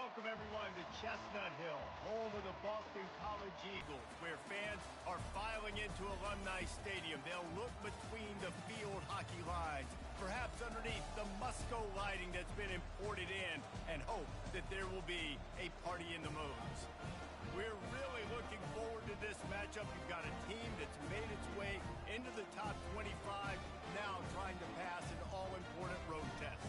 Welcome, everyone, to Chestnut Hill, home of the Boston College Eagles, where fans are filing into Alumni Stadium. They'll look between the field hockey lines, perhaps underneath the Musco lighting that's been imported in, and hope that there will be a party in the moons. We're really looking forward to this matchup. You've got a team that's made its way into the top 25, now trying to pass an all-important road test.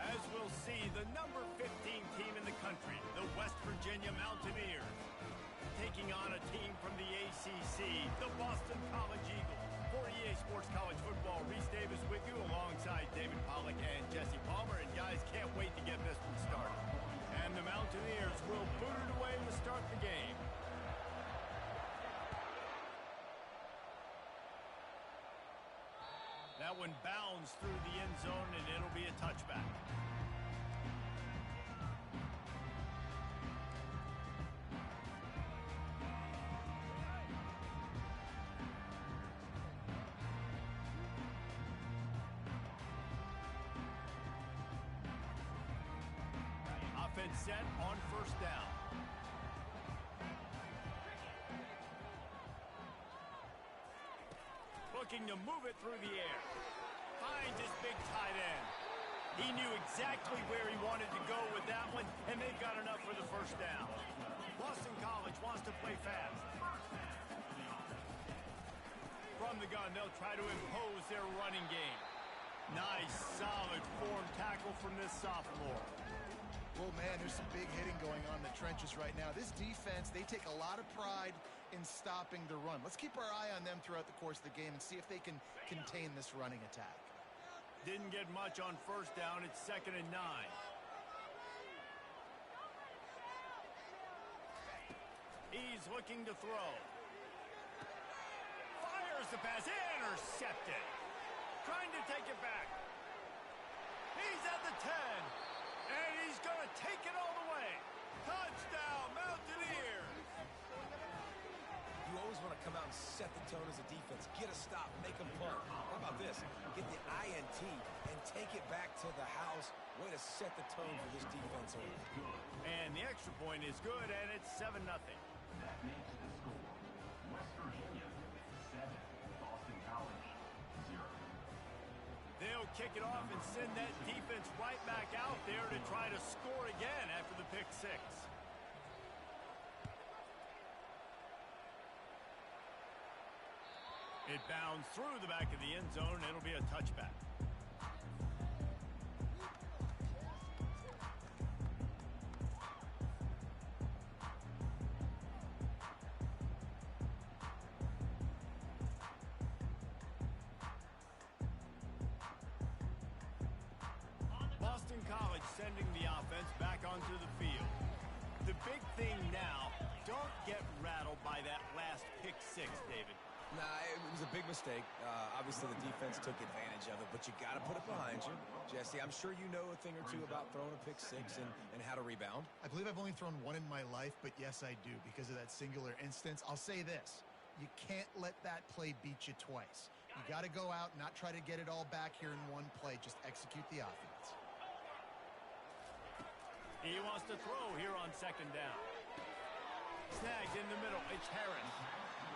As we'll see, the number 15 team in the country, the West Virginia Mountaineers, taking on a team from the ACC, the Boston College Eagles. For EA Sports College Football, Reese Davis with you alongside David Pollack and Jesse Palmer. And guys, can't wait to get this one started. And the Mountaineers will boot it away to start the game. That one bounds through the end zone, and it'll be a touchback. Offense set on first down. Looking to move it through the air. Finds his big tight end. He knew exactly where he wanted to go with that one, and they've got enough for the first down. Boston College wants to play fast. From the gun, they'll try to impose their running game. Nice, solid form tackle from this sophomore. Well, man, there's some big hitting going on in the trenches right now. This defense, they take a lot of pride in stopping the run. Let's keep our eye on them throughout the course of the game and see if they can contain this running attack. Didn't get much on first down. It's 2nd and 9. He's looking to throw. Fires the pass. Intercepted. Trying to take it back. He's at the 10. And he's going to take it all the way. Touchdown, Mountaineers. You always want to come out and set the tone as a defense. Get a stop, make them punt. How about this? Get the INT and take it back to the house. Way to set the tone for this defense. And the extra point is good, and it's 7-0. That makes the score West Virginia 7, Boston College 0. They'll kick it off and send that defense right back out there to try to score again after the pick six. It bounds through the back of the end zone, and it'll be a touchback. Boston College sending the offense back onto the field. The big thing now, don't get rattled by that last pick six, David. Nah, it was a big mistake. Obviously, the defense took advantage of it, but you got to put it behind you. Jesse, I'm sure you know a thing or two about throwing a pick six and how to rebound. I believe I've only thrown one in my life, but yes, I do because of that singular instance. I'll say this. You can't let that play beat you twice. You got to go out and not try to get it all back here in one play. Just execute the offense. He wants to throw here on 2nd down. Snagged in the middle. It's Harris.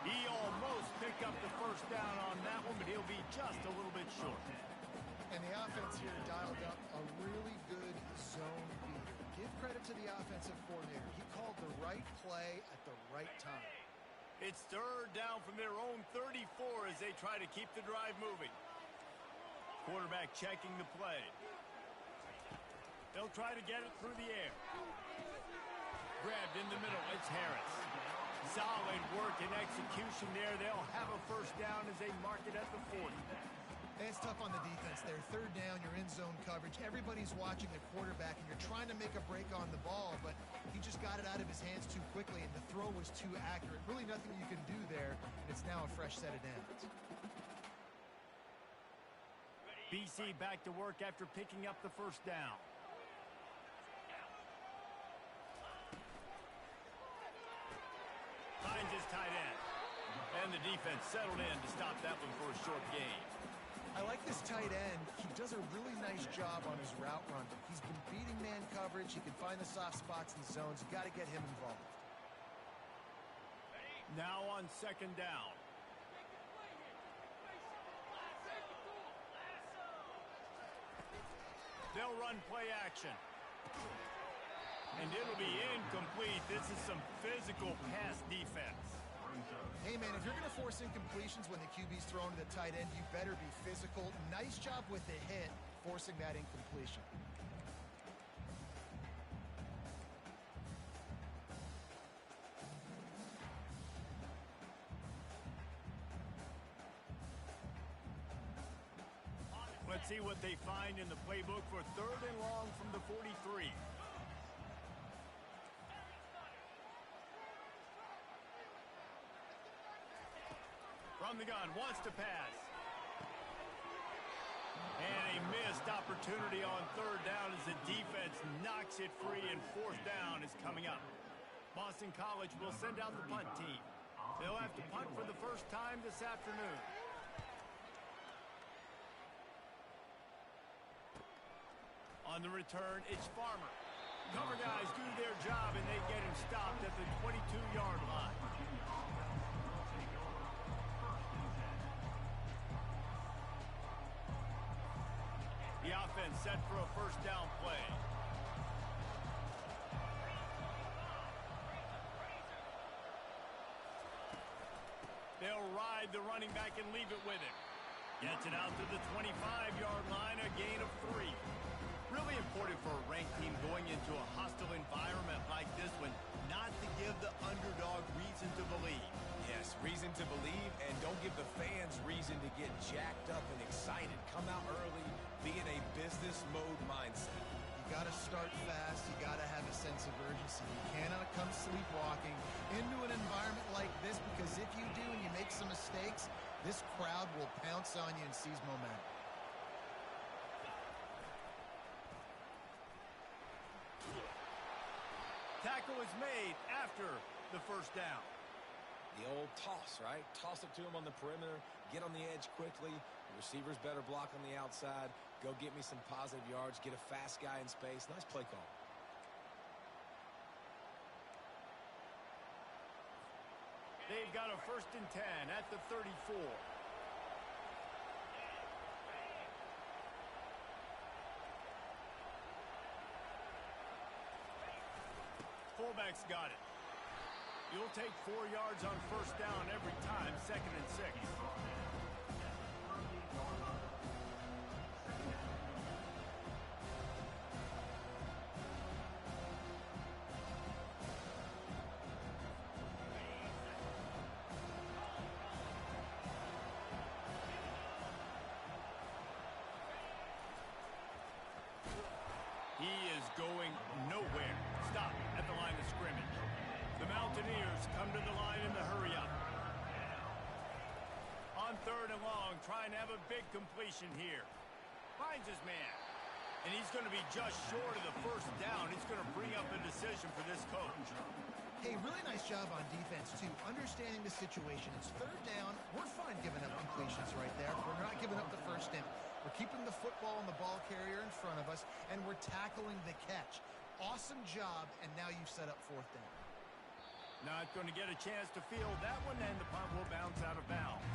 He almost picked up the first down on that one, but he'll be just a little bit short. And the offense here dialed up a really good zone beater. Give credit to the offensive coordinator. He called the right play at the right time. It's 3rd down from their own 34 as they try to keep the drive moving. Quarterback checking the play. They'll try to get it through the air. Grabbed in the middle. It's Harris. Solid work and execution there. They'll have a first down as they mark it at the 40. And it's tough on the defense there. 3rd down, you're in zone coverage. Everybody's watching the quarterback, and you're trying to make a break on the ball, but he just got it out of his hands too quickly, and the throw was too accurate. Really nothing you can do there, and it's now a fresh set of downs. BC back to work after picking up the first down. Finds his tight end. And the defense settled in to stop that one for a short gain. I like this tight end. He does a really nice job on his route run. He's been beating man coverage. He can find the soft spots in the zones. You got to get him involved. Now on second down. They'll run play action. And it'll be incomplete. This is some physical pass defense. Hey, man, if you're going to force incompletions when the QB's thrown to the tight end, you better be physical. Nice job with the hit, forcing that incompletion. Let's see what they find in the playbook for third and long from the 43. From the gun, wants to pass. And a missed opportunity on third down as the defense knocks it free, and fourth down is coming up. Boston College will send out the punt team. They'll have to punt for the first time this afternoon. On the return, it's Farmer. Cover guys do their job, and they get him stopped at the 22-yard line. The offense set for a first down play. They'll ride the running back and leave it with him. Gets it out to the 25-yard line, a gain of 3. Really important for a ranked team going into a hostile environment like this one, not to give the underdog reason to believe. Yes, reason to believe, and don't give the fans reason to get jacked up and excited. Come out early, be in a business mode mindset. You got to start fast. You got to have a sense of urgency. You cannot come sleepwalking into an environment like this, because if you do and you make some mistakes, this crowd will pounce on you and seize momentum. Tackle is made after the first down. The old toss, right? Toss it to him on the perimeter, get on the edge quickly. The receivers better block on the outside. Go get me some positive yards, get a fast guy in space. Nice play call. They've got a 1st and 10 at the 34. Fullback's got it. You'll take 4 yards on first down every time, 2nd and 6. He is going nowhere. Stop at the line of scrimmage. The Mountaineers come to the line in the hurry up. On third and long, trying to have a big completion here. Finds his man. And he's going to be just short of the first down. It's going to bring up a decision for this coach. Hey, really nice job on defense, too. Understanding the situation. It's third down. We're fine giving up completions right there. We're not giving up the first down. We're keeping the football and the ball carrier in front of us, and we're tackling the catch. Awesome job, and now you've set up fourth down. Not going to get a chance to field that one, and the punt will bounce out of bounds.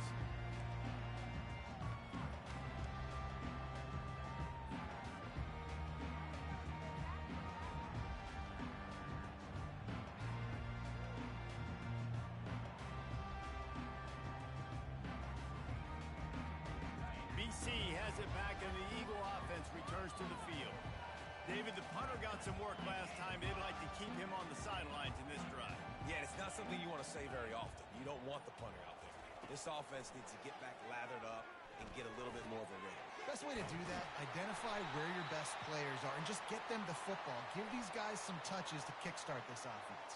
BC has it back, and the Eagle offense returns to the field. David, the punter got some work last time. They'd like to keep him on the sidelines in this drive. Yeah, it's not something you want to say very often. You don't want the punter out there. This offense needs to get back lathered up and get a little bit more of a rhythm. Best way to do that, identify where your best players are and just get them the football. Give these guys some touches to kickstart this offense.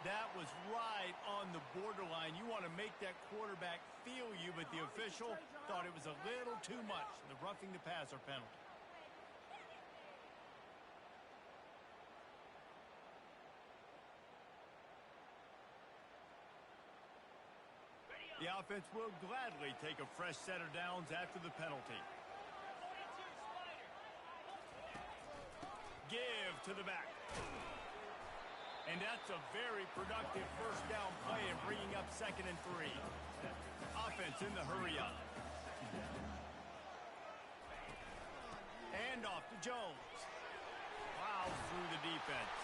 That was right on the borderline. You want to make that quarterback feel you, but the official thought it was a little too much. The roughing the passer penalty. The the offense will gladly take a fresh set of downs after the penalty. Give to the back. And that's a very productive first down play and bringing up 2nd and 3. Offense in the hurry up. Hand off to Jones. Plows through the defense.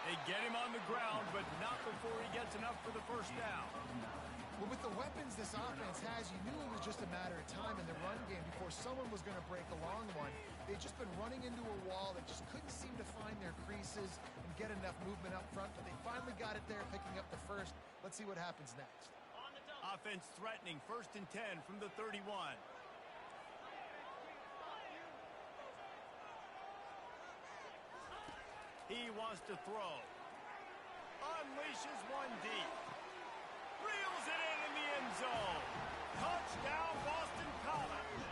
They get him on the ground, but not before he gets enough for the first down. Well, with the weapons this offense has, you knew it was just a matter of time in the run game before someone was going to break a long one. They've just been running into a wall that just couldn't seem to find their creases and get enough movement up front, but they finally got it there, picking up the first. Let's see what happens next. Offense threatening 1st and 10 from the 31. He wants to throw. Unleashes one deep. Reels it in the end zone. Touchdown, Boston College.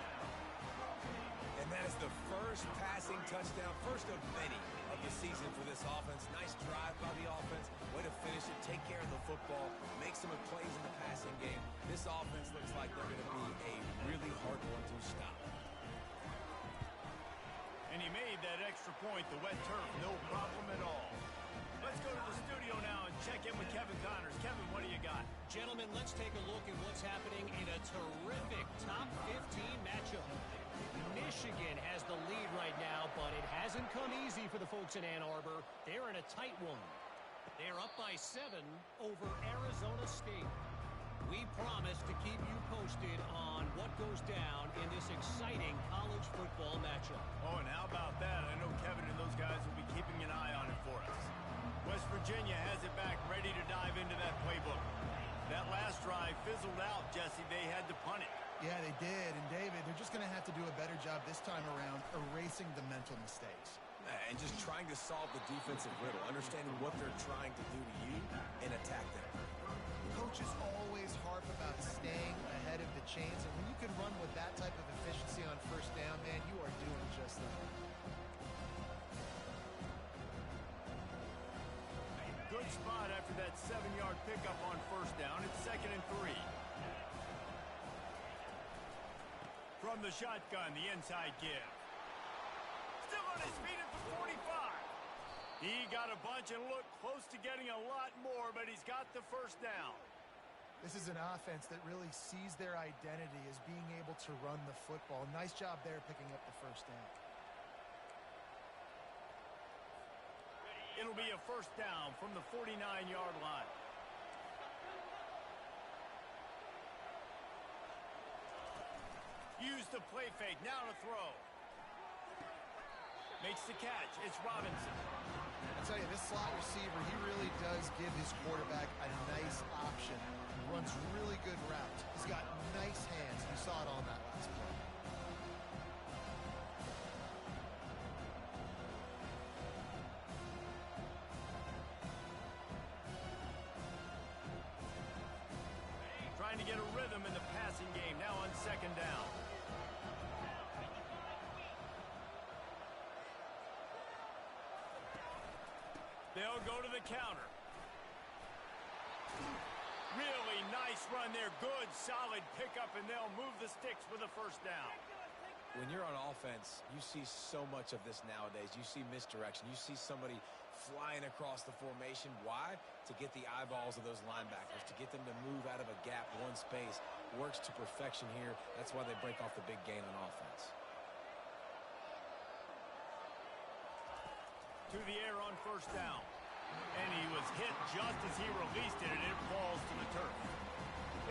And that is the first passing touchdown, first of many of the season for this offense. Nice drive by the offense. Way to finish it, take care of the football, make some plays in the passing game. This offense looks like they're going to be a really hard one to stop. And he made that extra point, the wet turf, no problem at all. Let's go to the studio now and check in with Kevin Connors. Kevin, what do you got? Gentlemen, let's take a look at what's happening in a terrific top 15 matchup. Michigan has the lead right now, but it hasn't come easy for the folks in Ann Arbor. They're in a tight one. They're up by 7 over Arizona State. We promise to keep you posted on what goes down in this exciting college football matchup. Oh, and how about that? I know Kevin and those guys will be keeping an eye on it for us. West Virginia has it back, ready to dive into that playbook. That last drive fizzled out, Jesse. They had to punt it. Yeah, they did. And, David, they're just going to have to do a better job this time around erasing the mental mistakes. And just trying to solve the defensive riddle, understanding what they're trying to do to you and attack them. Coaches always harp about staying ahead of the chains, and when you can run with that type of efficiency on first down, man, you are doing just that. Good spot after that 7-yard pickup on first down. It's 2nd and 3. From the shotgun, the inside give. Still on his feet at the 45. He got a bunch and looked close to getting a lot more, but he's got the first down. This is an offense that really sees their identity as being able to run the football. Nice job there picking up the first down. It'll be a first down from the 49-yard line. Use the play fake, now to throw. Makes the catch, it's Robinson. I tell you, this slot receiver, he really does give his quarterback a nice option. He runs really good routes. He's got nice hands. You saw it on that last play. Trying to get a rhythm in the passing game, now on second down. They'll go to the counter. Really nice run there. Good, solid pickup, and they'll move the sticks for the first down. When you're on offense, you see so much of this nowadays. You see misdirection. You see somebody flying across the formation. Why? To get the eyeballs of those linebackers, to get them to move out of a gap, one space. Works to perfection here. That's why they break off the big gain on offense. To the air on first down. And he was hit just as he released it, and it falls to the turf.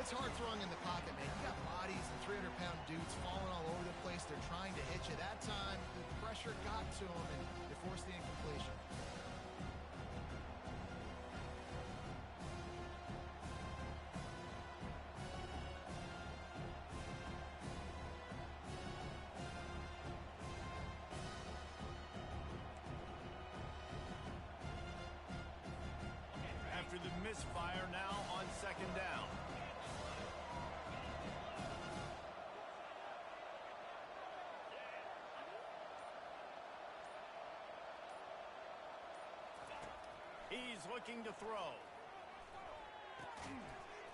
It's hard throwing in the pocket, man. You got bodies and 300-pound dudes falling all over the place. They're trying to hit you. That time, the pressure got to him, and they forced the incompletion. After the misfire, now on second down. He's looking to throw.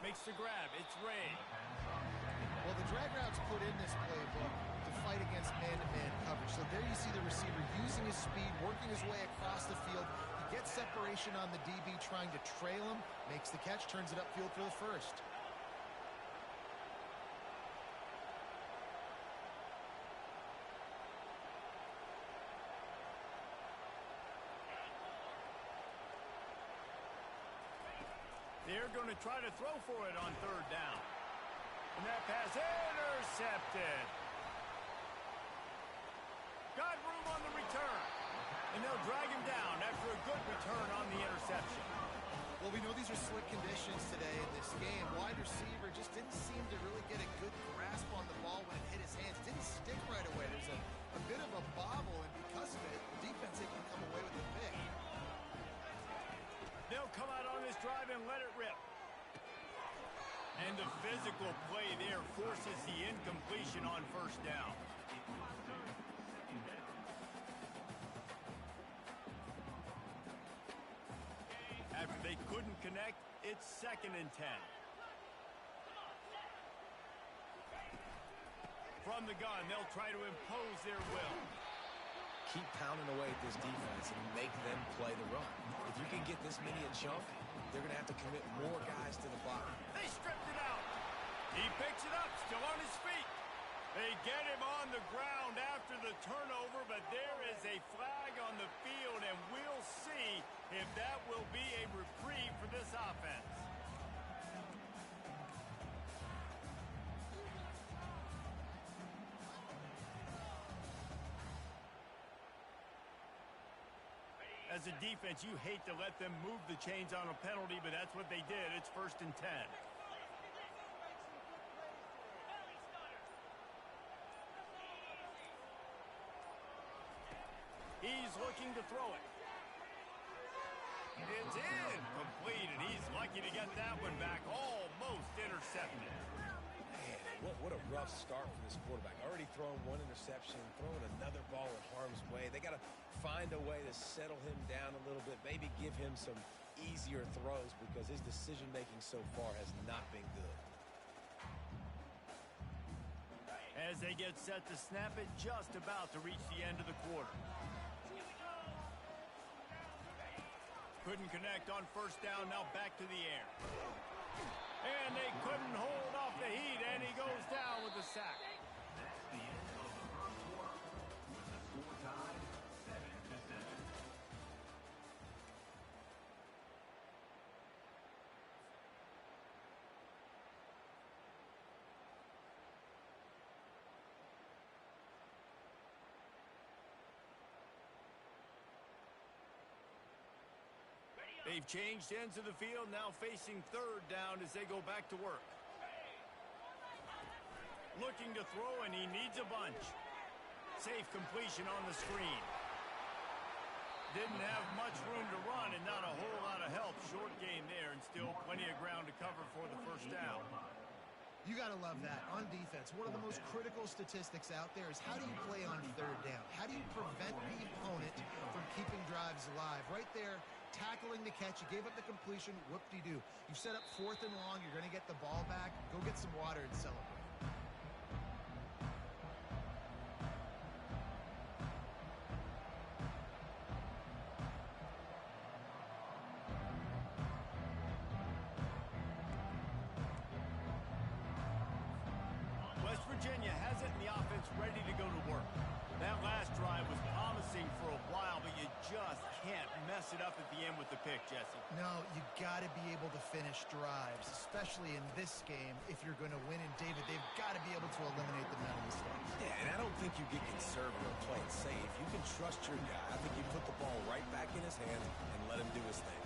Makes the grab. It's Ray. Well, the drag routes put in this playbook to fight against man-to-man coverage. So there you see the receiver using his speed, working his way across the field. He gets separation on the DB, trying to trail him, makes the catch, turns it upfield for the first. They're going to try to throw for it on third down. And that pass intercepted. Got room on the return. And they'll drag him down after a good return on the interception. Well, we know these are slick conditions today in this game. Wide receiver just didn't seem to really get a good grasp on the ball when it hit his hands. Didn't stick right away. There's a bit of a bobble, and because of it, the defense able to come away with the pick. They'll come out on this drive and let it rip. And the physical play there forces the incompletion on first down. After they couldn't connect, it's 2nd and 10. From the gun, they'll try to impose their will. Keep pounding away at this defense and make them play the run. If you can get this many a chunk, they're going to have to commit more guys to the block. They stripped it out. He picks it up, still on his feet. They get him on the ground after the turnover, but there is a flag on the field, and we'll see if that will be a reprieve for this offense. As a defense, you hate to let them move the chains on a penalty, but that's what they did. It's 1st and 10. He's looking to throw it. It's in. Complete, and he's lucky to get that one back. Almost intercepted. Man, what a rough start for this quarterback. Already throwing one interception, throwing another ball in harm's way. They got to find a way to settle him down a little bit, maybe give him some easier throws because his decision-making so far has not been good. As they get set to snap it, just about to reach the end of the quarter. Couldn't connect on first down, now back to the air. And they couldn't hold off the heat, and he goes down with the sack. That's the end of the first quarter. With the score tied 7-7. They've changed ends of the field, now facing third down as they go back to work. Looking to throw, and he needs a bunch. Safe completion on the screen. Didn't have much room to run and not a whole lot of help. Short game there, and still plenty of ground to cover for the first down. You got to love that. On defense, one of the most critical statistics out there is how do you play on third down? How do you prevent the opponent from keeping drives alive? Right there, tackling the catch. You gave up the completion. Whoop-de-doo. You set up 4th and long. You're going to get the ball back. Go get some water and celebrate. West Virginia has it, and the offense ready to go to work. That last drive was promising for a while, but you just can't mess it up at the end with the pick, Jesse. No, you got to be able to finish drives, especially in this game if you're going to win. And, David, they've got to be able to eliminate the mental mistakes. Yeah, and I don't think you get conservative or play it safe. You can trust your guy. I think you put the ball right back in his hands and let him do his thing.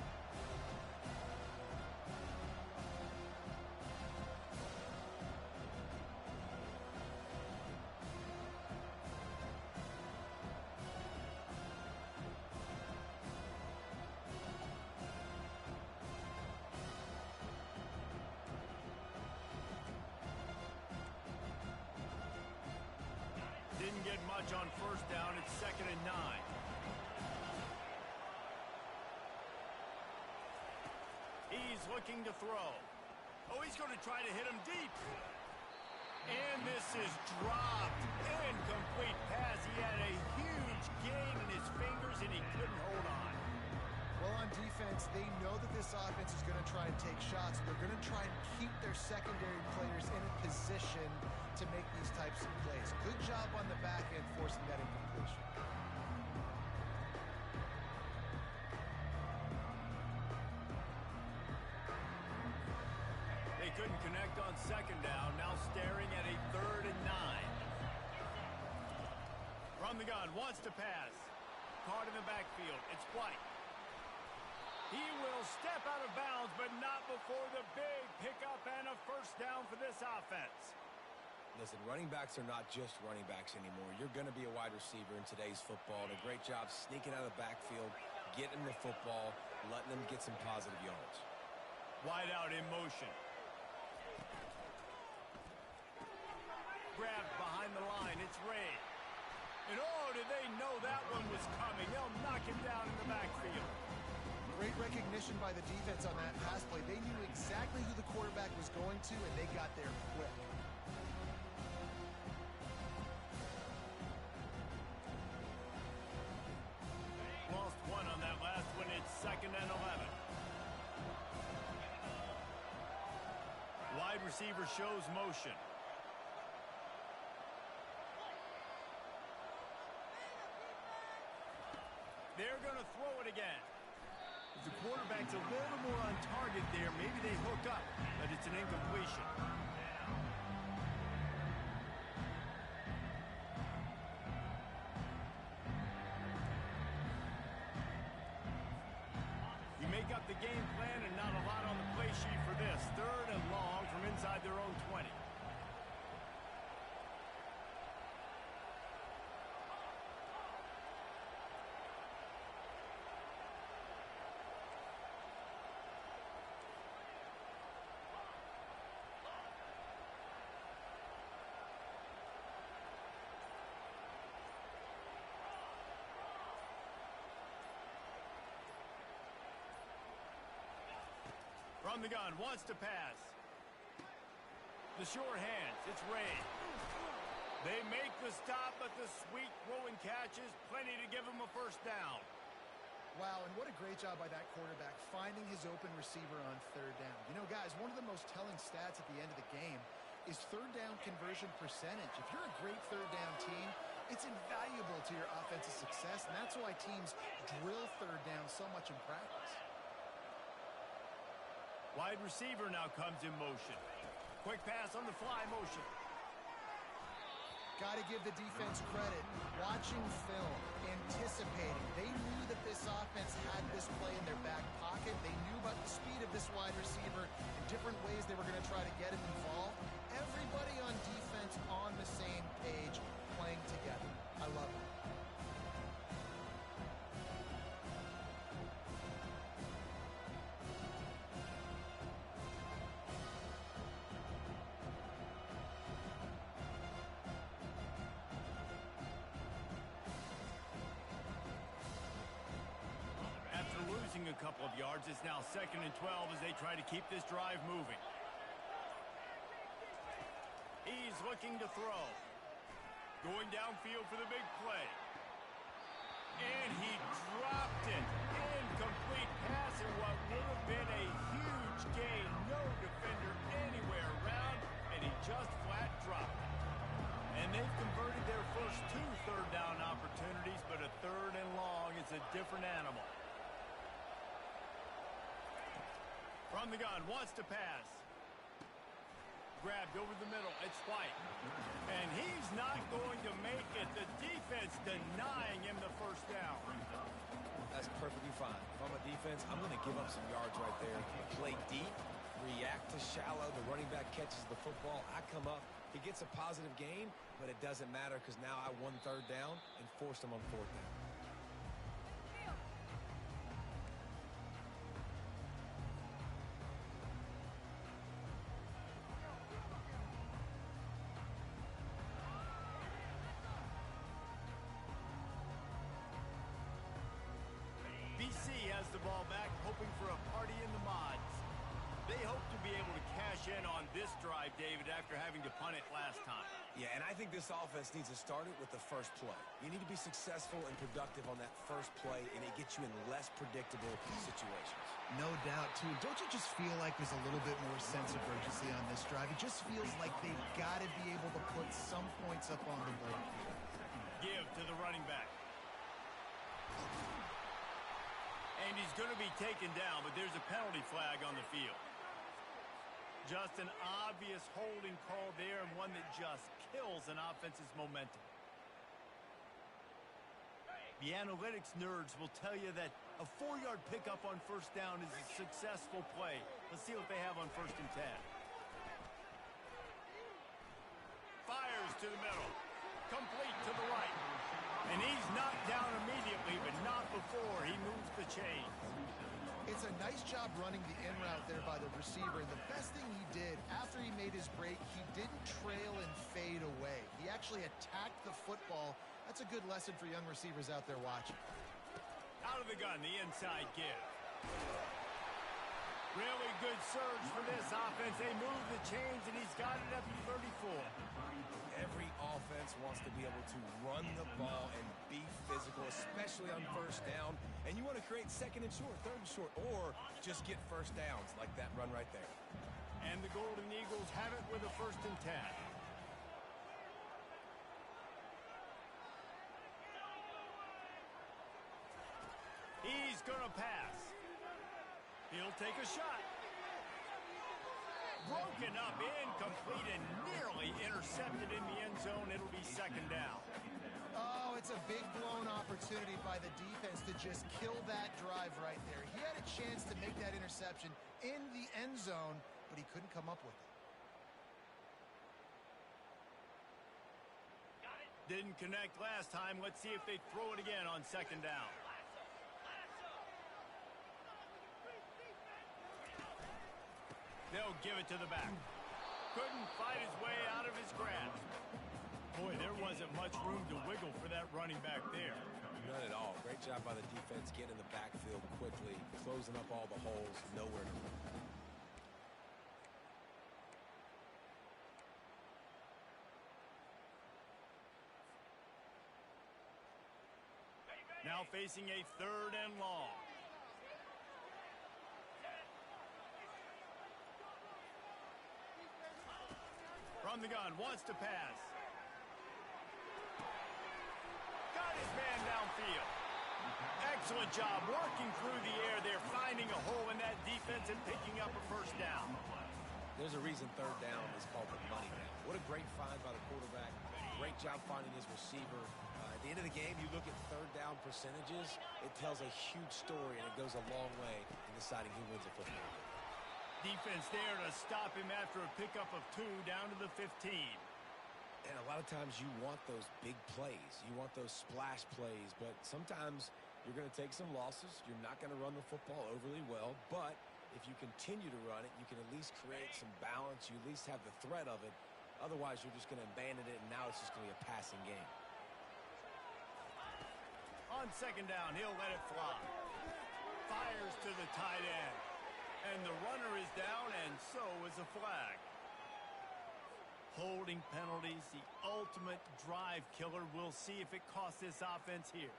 Didn't get much on first down. It's 2nd and 9. He's looking to throw. Oh, he's going to try to hit him deep. And this is dropped. Incomplete pass. He had a huge gain in his fingers, and he couldn't hold on. Well, on defense, they know that this offense is going to try and take shots. They're going to try and keep their secondary players in a position to make these types of plays. Good job on the back end forcing that incompletion. They couldn't connect on second down. Now staring at a 3rd and 9. From the gun, wants to pass. Caught in the backfield. It's White. He will step out of bounds, but not before the big pickup and a first down for this offense. Listen, running backs are not just running backs anymore. You're going to be a wide receiver in today's football. And a great job sneaking out of the backfield, getting the football, letting them get some positive yards. Wide out in motion. Grabbed behind the line. It's Ray. And oh, did they know that one was coming? They'll knock him down in the backfield. Great recognition by the defense on that pass play. They knew exactly who the quarterback was going to, and they got there quick. Lost one on that last one. It's 2nd and 11. Wide receiver shows motion. They're going to throw it again. If the quarterback's a little more on target there, maybe they hook up, but it's an incompletion. You make up the game plan and not a lot on the play sheet for this. 3rd and long from inside their own 20. From the gun, wants to pass. The sure hands, it's Ray. They make the stop, but the sweet throwing catches, plenty to give him a first down. Wow, and what a great job by that quarterback finding his open receiver on 3rd down. You know, guys, one of the most telling stats at the end of the game is 3rd down conversion percentage. If you're a great 3rd down team, it's invaluable to your offensive success, and that's why teams drill 3rd down so much in practice. Wide receiver now comes in motion. Quick pass on the fly motion. Got to give the defense credit. Watching film, anticipating. They knew that this offense had this play in their back pocket. They knew about the speed of this wide receiver and different ways they were going to try to get him involved. Everybody on defense on the same page, playing together. I love it. A couple of yards. It's now 2nd and 12 as they try to keep this drive moving. He's looking to throw. Going downfield for the big play. And he dropped it. Incomplete pass in what would have been a huge gain. No defender anywhere around, and he just flat dropped it. And they've converted their first 2 3rd down opportunities, but a 3rd and long is a different animal. From the gun, wants to pass. Grabbed over the middle, it's White. And he's not going to make it. The defense denying him the first down. That's perfectly fine. If I'm a defense, I'm going to give up some yards right there. Play deep, react to shallow. The running back catches the football. I come up. He gets a positive gain, but it doesn't matter because now I won 3rd down and forced him on 4th down. BC has the ball back, hoping for a party in the mods. They hope to be able to cash in on this drive, David, after having to punt it last time. Yeah, and I think this offense needs to start it with the first play. You need to be successful and productive on that first play, and it gets you in less predictable situations. No doubt, too. Don't you just feel like there's a little bit more sense of urgency on this drive? It just feels like they've got to be able to put some points up on the board here. Give to the running back. And he's going to be taken down, but there's a penalty flag on the field. Just an obvious holding call there, and one that just kills an offense's momentum. The analytics nerds will tell you that a 4-yard pickup on first down is a successful play. Let's see what they have on 1st and 10. Fires to the middle. Complete to the right. And he's knocked down immediately, but not before he moves the chains. It's a nice job running the in route there by the receiver, and the best thing he did after he made his break, he didn't trail and fade away. He actually attacked the football. That's a good lesson for young receivers out there watching. Out of the gun, the inside give. Really good surge for this offense. They move the chains, and he's got it up to 34. Every offense wants to be able to run the ball and be physical, especially on first down. And you want to create 2nd and short, 3rd and short, or just get first downs like that run right there. And the Golden Eagles have it with a 1st and 10. He's going to pass. He'll take a shot. Broken up, incomplete, and nearly intercepted in the end zone. It'll be 2nd down. Oh, it's a big blown opportunity by the defense to just kill that drive right there. He had a chance to make that interception in the end zone, but he couldn't come up with it. Didn't connect last time. Let's see if they throw it again on 2nd down. They'll give it to the back. Couldn't fight his way out of his grasp. Boy, there wasn't much room to wiggle for that running back there. None at all. Great job by the defense getting in the backfield quickly, closing up all the holes, nowhere to run. Now facing a 3rd and long. From the gun, wants to pass. Got his man downfield. Excellent job working through the air there, finding a hole in that defense and picking up a 1st down. There's a reason 3rd down is called the money down. What a great find by the quarterback. Great job finding his receiver. At the end of the game, you look at 3rd down percentages, it tells a huge story, and it goes a long way in deciding who wins a football game. Defense there to stop him after a pickup of 2 down to the 15. And a lot of times you want those big plays. You want those splash plays, but sometimes you're going to take some losses. You're not going to run the football overly well, but if you continue to run it, you can at least create some balance. You at least have the threat of it. Otherwise, you're just going to abandon it, and now it's just going to be a passing game. On 2nd down, he'll let it fly. Fires to the tight end. And the runner is down, and so is a flag. Holding penalties, the ultimate drive killer. We'll see if it costs this offense here.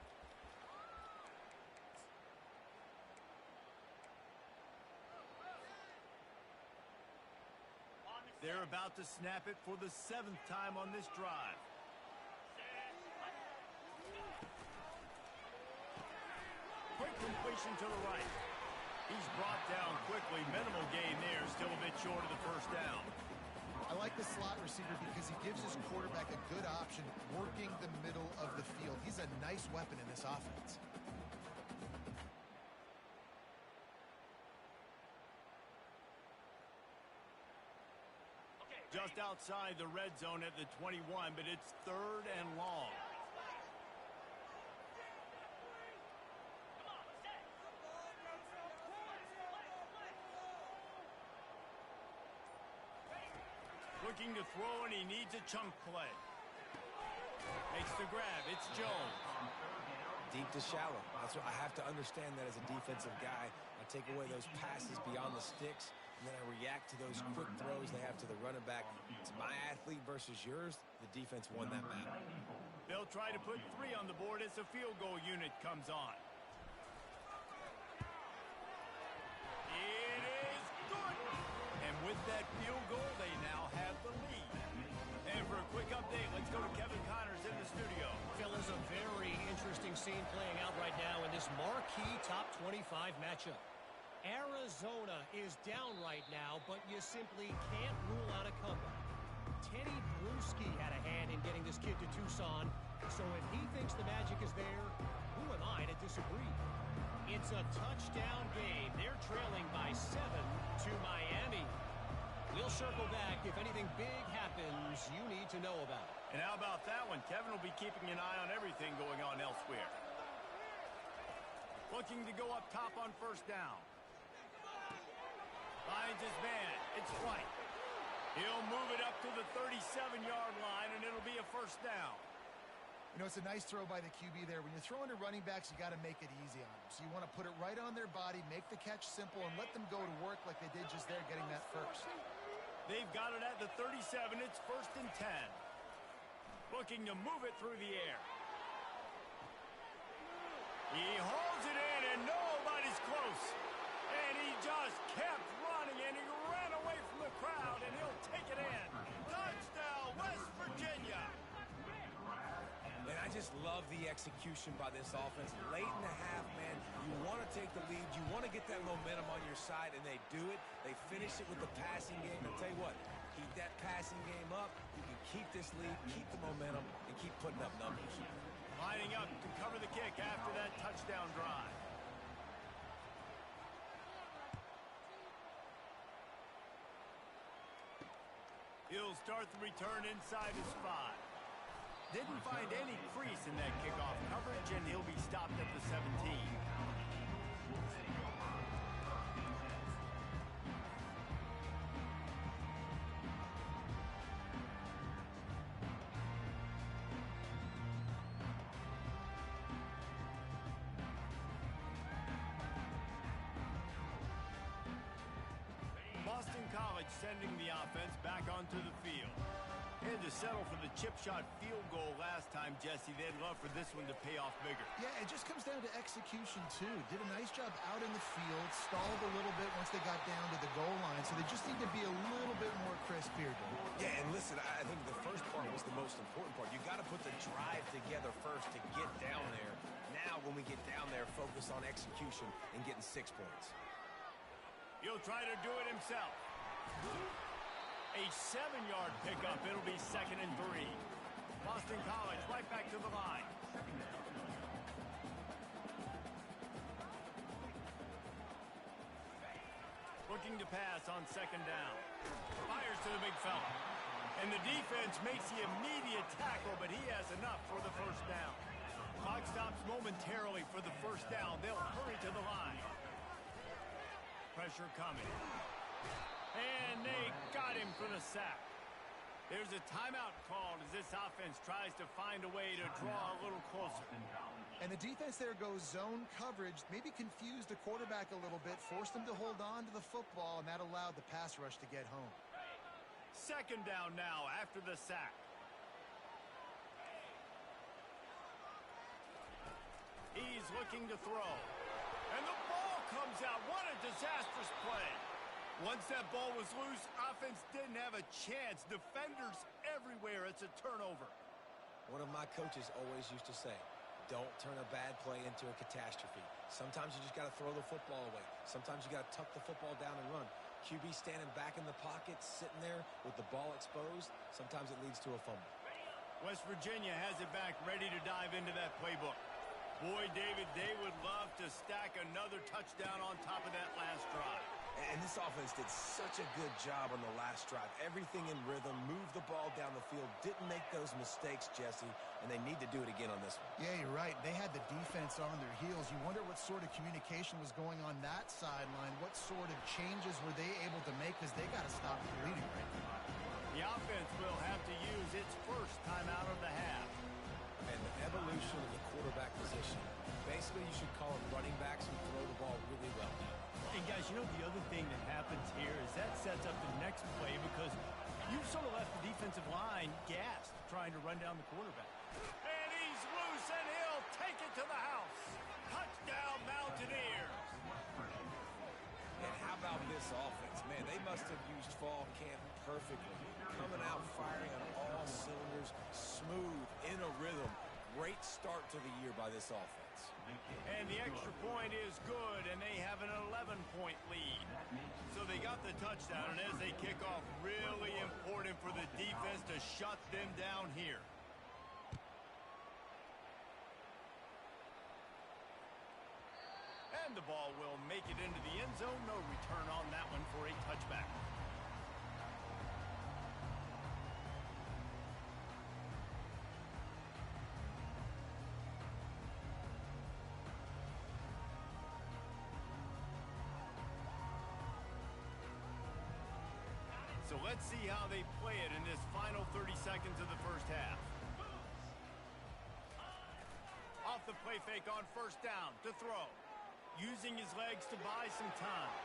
They're about to snap it for the 7th time on this drive. Quick completion to the right. He's brought down quickly. Minimal gain there. Still a bit short of the 1st down. I like the slot receiver because he gives his quarterback a good option working the middle of the field. He's a nice weapon in this offense. Just outside the red zone at the 21, but it's 3rd and long. Looking to throw, and he needs a chunk play. Makes the grab. It's Jones. Deep to shallow. That's what I have to understand that as a defensive guy. I take away those passes beyond the sticks, and then I react to those quick throws they have to the running back. It's my athlete versus yours. The defense won that battle. They'll try to put 3 on the board as the field goal unit comes on. It is good. And with that field goal, they now have the lead. And for a quick update, let's go to Kevin Connors in the studio. Fellas, a very interesting scene playing out right now in this marquee top 25 matchup. Arizona is down right now, but you simply can't rule out a comeback. Teddy Bruschi had a hand in getting this kid to Tucson, so if he thinks the magic is there, who am I to disagree? It's a touchdown game. They're trailing by 7 to Miami. We'll circle back if anything big happens you need to know about. And how about that one? Kevin will be keeping an eye on everything going on elsewhere. Looking to go up top on first down. Finds his man. It's White. He'll move it up to the 37-yard line, and it'll be a first down. You know, it's a nice throw by the QB there. When you're throwing to running backs, you got to make it easy on them. So you want to put it right on their body, make the catch simple, and let them go to work like they did just there getting that first. They've got it at the 37. It's 1st and 10. Looking to move it through the air. He holds it in, and nobody's close. And he just kept running, and he ran away from the crowd, and he'll take it in. Touchdown, West Virginia. And I just love the execution by this offense. Late in the half, man, you want to take the lead. You want to get that momentum on your side, and they do it. They finish it with the passing game. I'll tell you what, keep that passing game up. You can keep this lead, keep the momentum, and keep putting up numbers. Lining up to cover the kick after that touchdown drive. He'll start the return inside his 5. Didn't find any crease in that kickoff coverage, and he'll be stopped at the 17. Boston College sending the offense back onto the field. Had to settle for the chip shot field goal last time, Jesse. They'd love for this one to pay off bigger. Yeah, it just comes down to execution, too. Did a nice job out in the field, stalled a little bit once they got down to the goal line, so they just need to be a little bit more crisp here, Dave. Yeah, and listen, I think the first part was the most important part. You got to put the drive together first to get down there. Now, when we get down there, focus on execution and getting 6 points. He'll try to do it himself. A 7-yard pickup. It'll be 2nd and 3. Boston College right back to the line. Looking to pass on 2nd down. Fires to the big fella. And the defense makes the immediate tackle, but he has enough for the first down. Clock stops momentarily for the first down. They'll hurry to the line. Pressure coming. And they got him for the sack. There's a timeout called as this offense tries to find a way to draw a little closer. And the defense there goes zone coverage, maybe confused the quarterback a little bit, forced him to hold on to the football, and that allowed the pass rush to get home. 2nd down now after the sack. He's looking to throw. And the ball comes out. What a disastrous play. Once that ball was loose, offense didn't have a chance. Defenders everywhere. It's a turnover. One of my coaches always used to say, don't turn a bad play into a catastrophe. Sometimes you just got to throw the football away. Sometimes you got to tuck the football down and run. QB standing back in the pocket, sitting there with the ball exposed. Sometimes it leads to a fumble. West Virginia has it back, ready to dive into that playbook. Boy, David, they would love to stack another touchdown on top of that last drive. And this offense did such a good job on the last drive. Everything in rhythm, moved the ball down the field, didn't make those mistakes, Jesse, and they need to do it again on this one. Yeah, you're right. They had the defense on their heels. You wonder what sort of communication was going on that sideline. What sort of changes were they able to make, because they got to stop the bleeding right now. The offense will have to use its first timeout of the half. And the evolution of the quarterback position. Basically, you should call them running backs who throw the ball really well now. And guys, you know the other thing that happens here is that sets up the next play because you've sort of left the defensive line gassed trying to run down the quarterback. And he's loose and he'll take it to the house. Touchdown Mountaineers. And how about this offense? Man, they must have used fall camp perfectly. Coming out firing on all cylinders, smooth, in a rhythm. Great start to the year by this offense. And the extra point is good, and they have an 11-point lead. So they got the touchdown, and as they kick off, really important for the defense to shut them down here. And the ball will make it into the end zone. No return on that one for a touchback. So let's see how they play it in this final 30 seconds of the first half. Off the play fake on first down to throw. Using his legs to buy some time.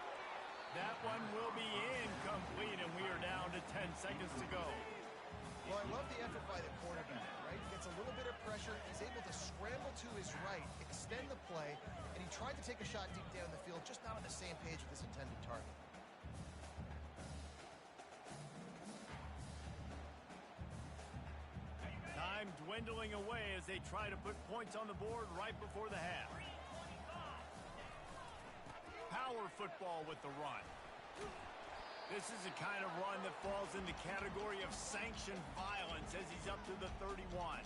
That one will be incomplete, and we are down to 10 seconds to go. Well, I love the effort by the quarterback, right? Gets a little bit of pressure. He's able to scramble to his right, extend the play, and he tried to take a shot deep down the field, just not on the same page with his intended target. Time dwindling away as they try to put points on the board right before the half. Power football with the run. This is the kind of run that falls in the category of sanctioned violence as he's up to the 31.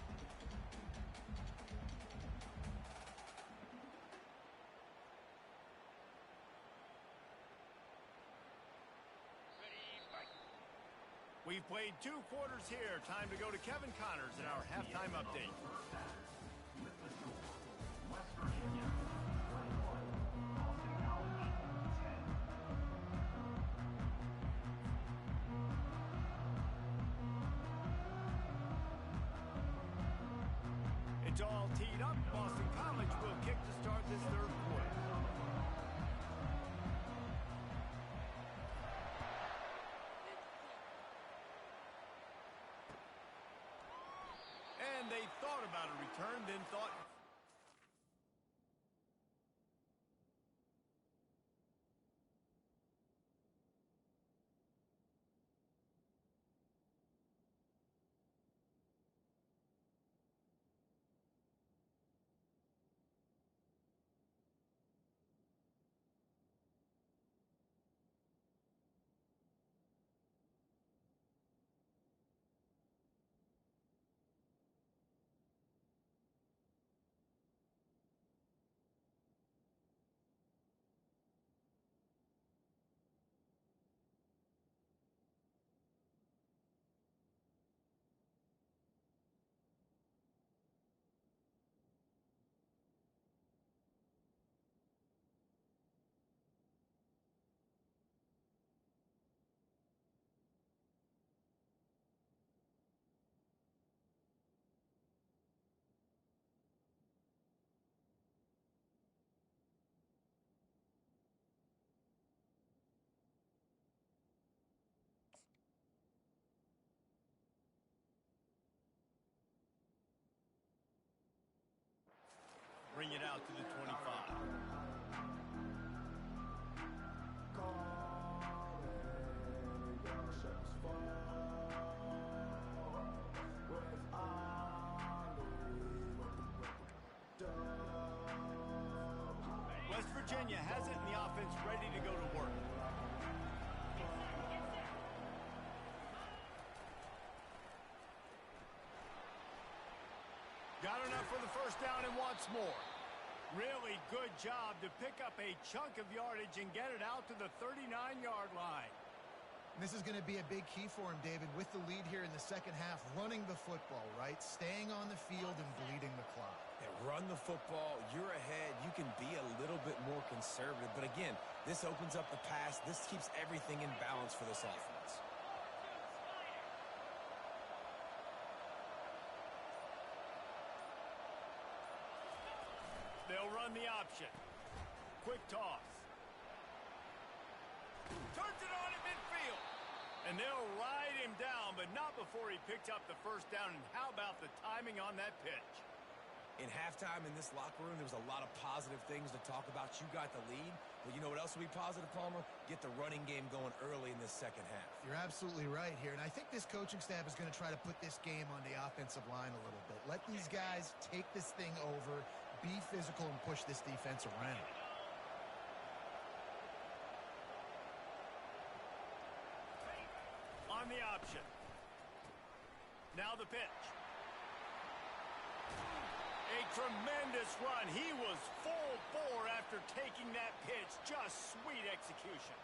We've played 2 quarters here. Time to go to Kevin Connors in our halftime update. With the score, West Virginia 21, Boston College 10. It's all teed up. Boston College will kick to start this third quarter. And they thought about a return, then thought... Bring it out to the 25. West Virginia has it in the offense ready to go to work. Got enough for the first down and wants more. Really good job to pick up a chunk of yardage and get it out to the 39-yard line. And this is going to be a big key for him, David, with the lead here in the second half, running the football, right? Staying on the field and bleeding the clock. And run the football, you're ahead, you can be a little bit more conservative. But again, this opens up the pass. This keeps everything in balance for this offense. action. Quick toss. Turns it on at midfield. And they'll ride him down, but not before he picks up the first down. And how about the timing on that pitch? In halftime in this locker room, there was a lot of positive things to talk about. You got the lead, but you know what else will be positive, Palmer? Get the running game going early in this second half. You're absolutely right here, and I think this coaching staff is going to try to put this game on the offensive line a little bit. Let these guys take this thing over, be physical, and push this defense around. On the option. Now the pitch. A tremendous run. He was full bore after taking that pitch. Just sweet execution.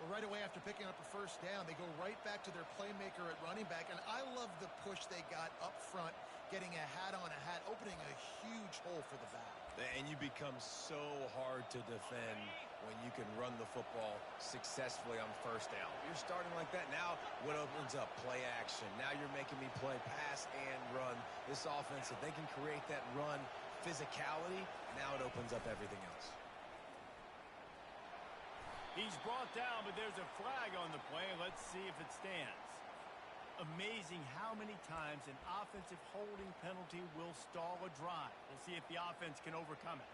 Well, right away after picking up a first down, they go right back to their playmaker at running back. And I love the push they got up front, getting a hat on a hat, opening a huge hole for the back. And you become so hard to defend when you can run the football successfully on first down. You're starting like that. Now what opens up? Play action. Now you're making me play pass and run. This offense, if they can create that run physicality, now it opens up everything else. He's brought down, but there's a flag on the play. Let's see if it stands. Amazing how many times an offensive holding penalty will stall a drive. We'll see if the offense can overcome it.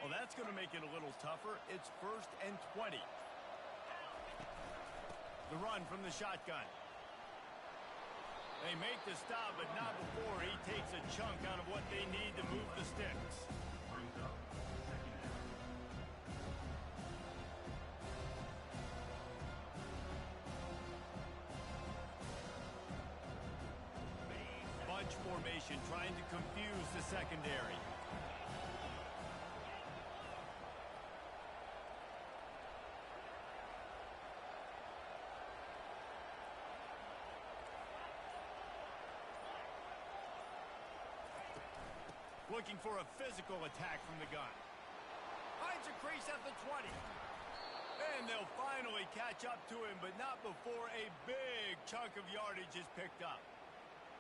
Well, that's going to make it a little tougher. It's 1st and 20. The run from the shotgun. They make the stop, but not before he takes a chunk out of what they need to move the sticks. Brings up second down. Bunch formation trying to confuse the secondary. Looking for a physical attack from the gun. Finds a crease at the 20. And they'll finally catch up to him, but not before a big chunk of yardage is picked up.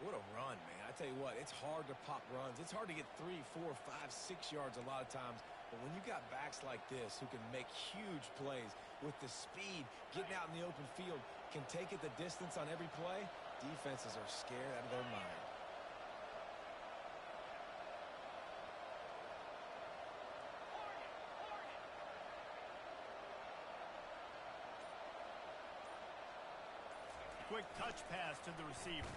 What a run, man. I tell you what, it's hard to pop runs. It's hard to get 3, 4, 5, 6 yards a lot of times. But when you got backs like this who can make huge plays with the speed, getting out in the open field, can take it the distance on every play, defenses are scared out of their mind. Quick touch pass to the receiver.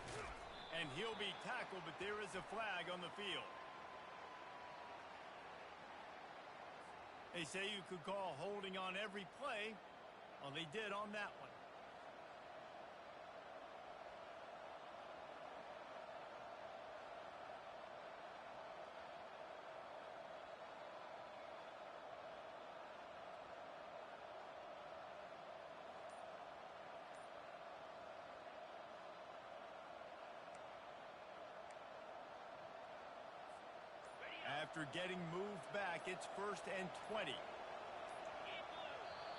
And he'll be tackled, but there is a flag on the field. They say you could call holding on every play. Well, they did on that one. After getting moved back, it's 1st and 20.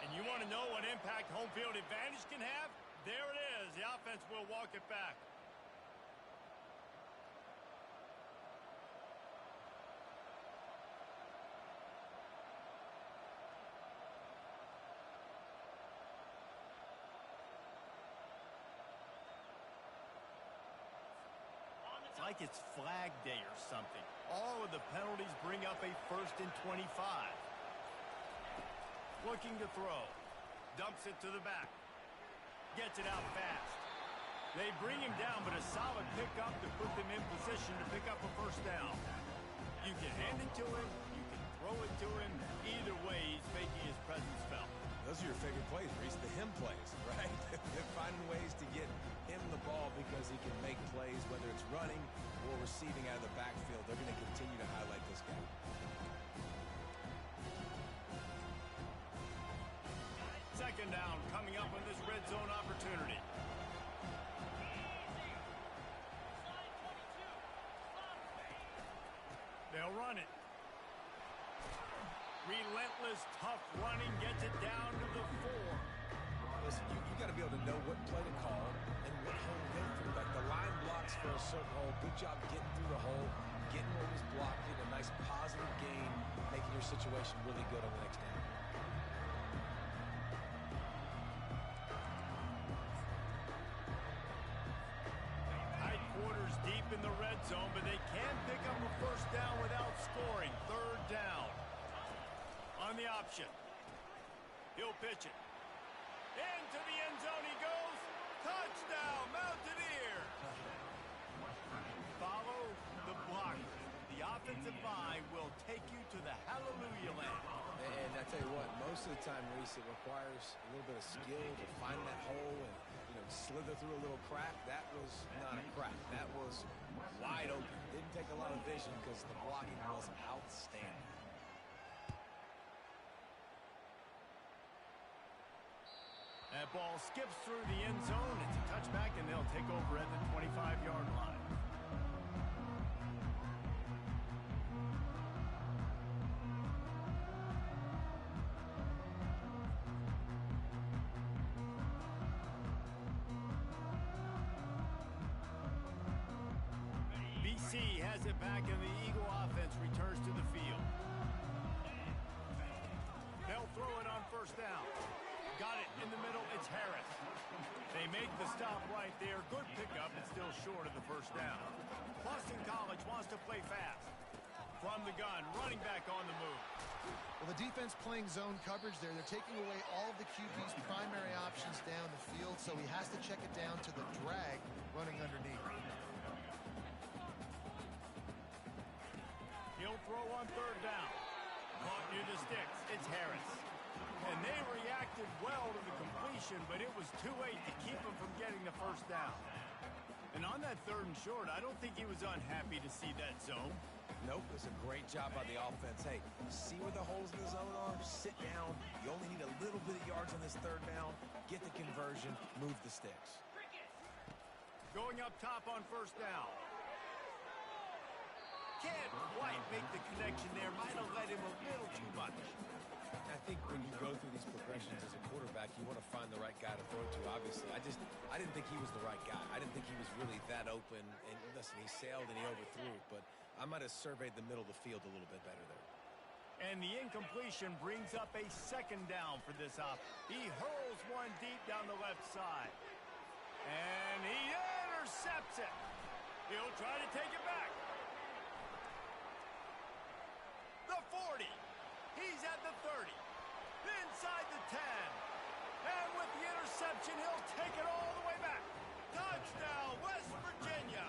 And you want to know what impact home field advantage can have? There it is. The offense will walk it back. It's like it's Flag Day or something. All of the penalties bring up a 1st and 25. Looking to throw. Dumps it to the back. Gets it out fast. They bring him down, but a solid pickup to put them in position to pick up a first down. You can hand it to him. You can throw it to him. Either way, he's making his presence felt. Those are your favorite plays, Reese, the him plays, right? They're finding ways to get him the ball because he can make plays, whether it's running or receiving out of the backfield. They're going to continue to highlight this guy. Second down coming up on this red zone opportunity. They'll run it. Relentless, tough running gets it down to the 4. Listen, you got to be able to know what play to call and what hole to go through. Like the line blocks for a certain hole. Good job getting through the hole, getting what was blocked, getting a nice positive gain, making your situation really good on the next down. Tight quarters deep in the red zone, but they can pick up a first down without scoring. Third down. On the option. He'll pitch it. Into the end zone he goes. Touchdown, Mountaineers. Follow the blocker. The offensive line will take you to the hallelujah land. And I tell you what, most of the time, Reese, it requires a little bit of skill to find that hole and, slither through a little crack. That was not a crack. That was wide open. Didn't take a lot of vision because the blocking was outstanding. That ball skips through the end zone. It's a touchback, and they'll take over at the 25-yard line. BC has it back, and the Eagle offense returns to the field. They'll throw it on first down. Got it in the middle. It's Harris. They make the stop right there. Good pickup, but still short of the first down. Boston College wants to play fast. From the gun, running back on the move. Well, the defense playing zone coverage there. They're taking away all of the QB's primary options down the field, so he has to check it down to the drag running underneath. He'll throw on third down. Caught near the sticks. It's Harris. And they reacted well to the completion, but it was too late to keep him from getting the first down. And on that third and short, I don't think he was unhappy to see that zone. Nope, it was a great job by the offense. Hey, see where the holes in the zone are? Sit down. You only need a little bit of yards on this third down. Get the conversion. Move the sticks. Going up top on first down. Can't quite make the connection there. Might have let him a little too much. I think when you go through these progressions as a quarterback, you want to find the right guy to throw to, obviously. I didn't think he was the right guy. I didn't think he was really that open. And listen, he sailed and he overthrew it, but I might have surveyed the middle of the field a little bit better there. And the incompletion brings up a second down for this offense. He hurls one deep down the left side. And he intercepts it. He'll try to take it back. The 40. He's at the 30. Inside the 10. And with the interception, he'll take it all the way back. Touchdown, West Virginia.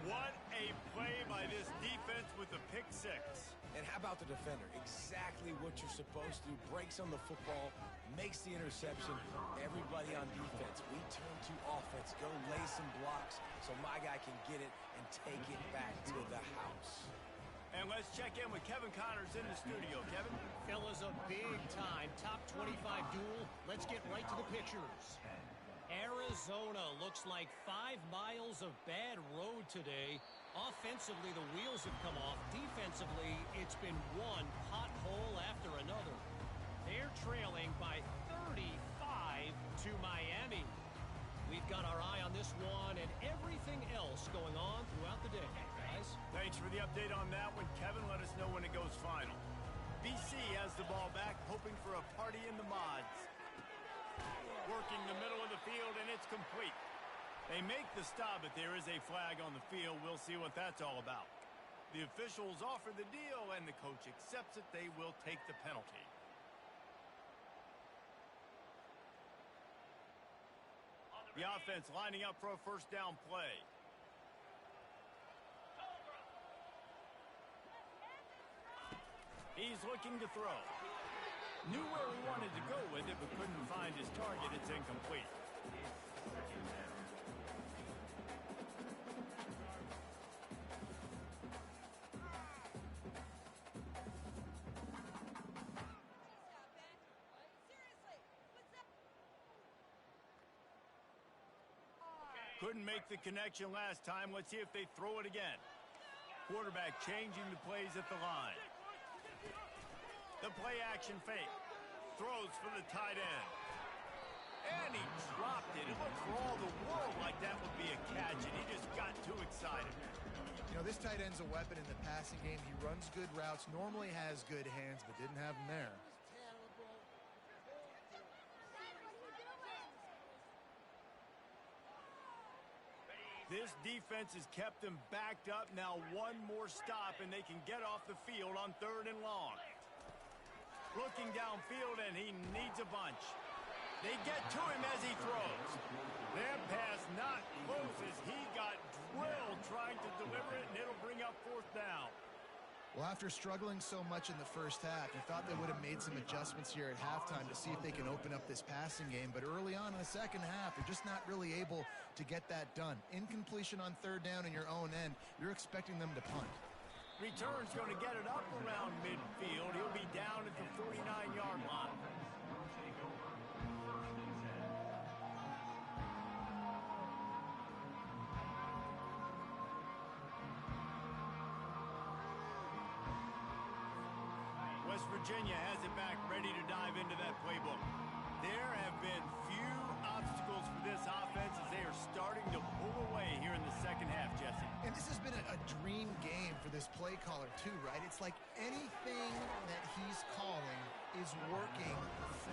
What a play by this defense with the pick six. And how about the defender? Exactly what you're supposed to do. Breaks on the football, makes the interception. Everybody on defense, we turn to offense. Go lay some blocks so my guy can get it and take it back to the house. And let's check in with Kevin Connors in the studio. Kevin? Fellas, a big-time top 25 duel. Let's get right to the pictures. Arizona looks like 5 miles of bad road today. Offensively, the wheels have come off. Defensively, it's been one pothole after another. They're trailing by 35 to Miami. We've got our eye on this one and everything else going on throughout the day. Guys, thanks for the update on that one. Kevin, let us know when it goes final. BC has the ball back, hoping for a party in the mods. Working the middle of the field, and it's complete. They make the stop, but there is a flag on the field. We'll see what that's all about. The officials offer the deal, and the coach accepts it. They will take the penalty. The offense lining up for a first down play. He's looking to throw. Knew where he wanted to go with it, but couldn't find his target. It's incomplete. Couldn't make the connection last time. Let's see if they throw it again. Quarterback changing the plays at the line. The play action fake. Throws for the tight end. And he dropped it. It looked for all the world like that would be a catch, and he just got too excited. You know, this tight end's a weapon in the passing game. He runs good routes, normally has good hands, but didn't have them there. This defense has kept them backed up. Now one more stop, and they can get off the field on 3rd and long. Looking downfield, and he needs a bunch. They get to him as he throws. That pass not close as he got drilled trying to deliver it, and it'll bring up 4th down. Well, after struggling so much in the first half, you thought they would have made some adjustments here at halftime to see if they can open up this passing game. But early on in the second half, they're just not really able to get that done. Incompletion on 3rd down in your own end, you're expecting them to punt. Return's going to get it up around midfield. He'll be down at the 49-yard line. West Virginia has it back, ready to dive into that playbook. There have been few obstacles for this offense as they are starting to pull away here in the second half, Jesse. And this has been a dream game for this play caller, too, right? It's like anything that he's calling is working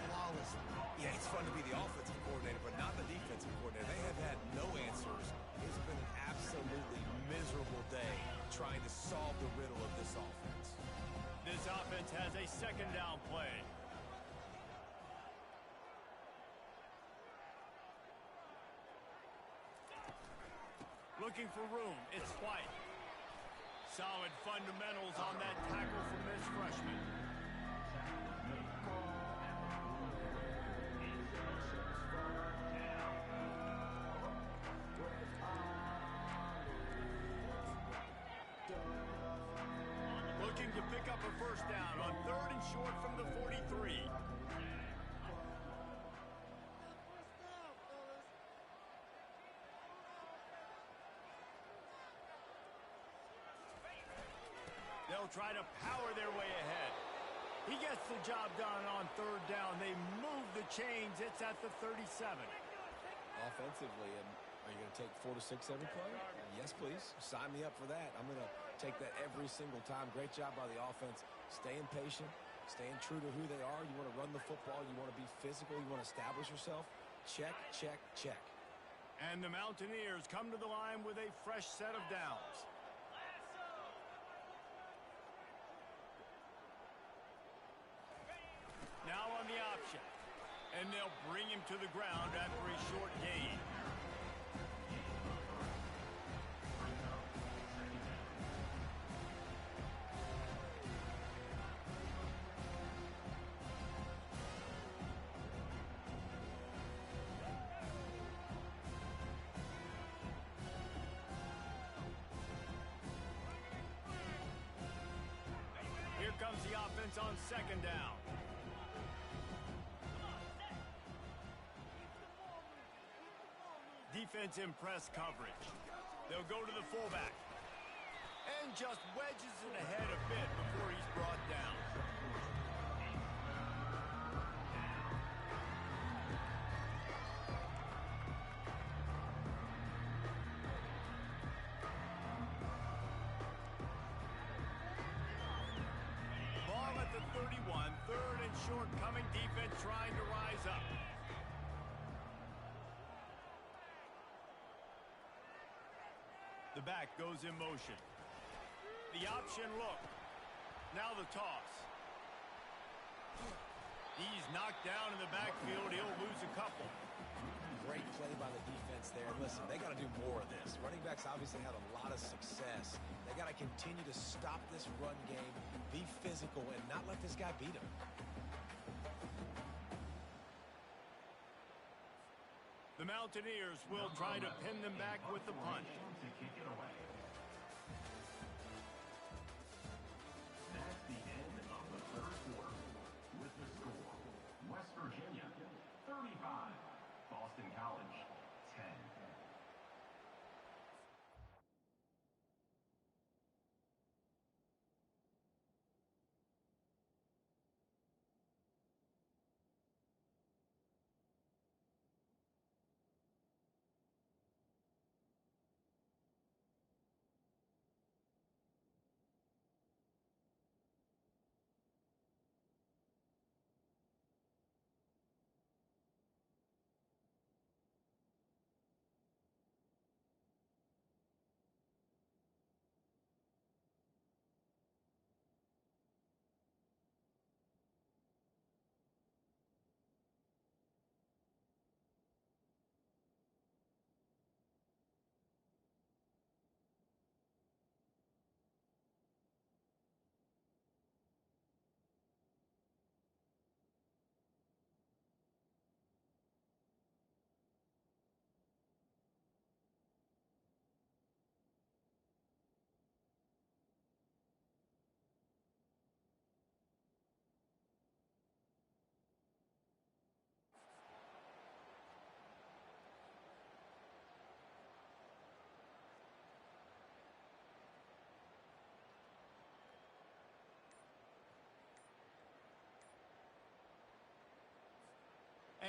flawlessly. Yeah, it's fun to be the offensive coordinator, but not the defensive coordinator. They have had no answers. It's been an absolutely miserable day trying to solve the riddle of this offense. This offense has a 2nd down play. Looking for room. It's White. Solid fundamentals on that tackle from this freshman. Looking to pick up a 1st down on 3rd and short from the 43. They'll try to power their way ahead. He gets the job done on 3rd down. They move the chains. It's at the 37. Offensively, and are you going to take 4 to 6 every play? Yes, please. Sign me up for that. I'm going to take that every single time. Great job by the offense. Staying patient, staying true to who they are. You want to run the football. You want to be physical. You want to establish yourself. Check, check, check. And the Mountaineers come to the line with a fresh set of downs. Now on the option. And they'll bring him to the ground after a short gain. Here comes the offense on 2nd down. Defense in press coverage. They'll go to the fullback. And just wedges it ahead a bit before he's brought down. Ball at the 31, 3rd and short coming. Defense trying to rise up. The back goes in motion. The option look. Now the toss. He's knocked down in the backfield. He'll lose a couple. Great play by the defense there. Listen, they got to do more of this. Running backs obviously had a lot of success. They got to continue to stop this run game, be physical, and not let this guy beat him. The Mountaineers will try to pin them back with the punt. To kick it away. That's the end of the 3rd quarter. With the score, West Virginia 35, Boston College 10.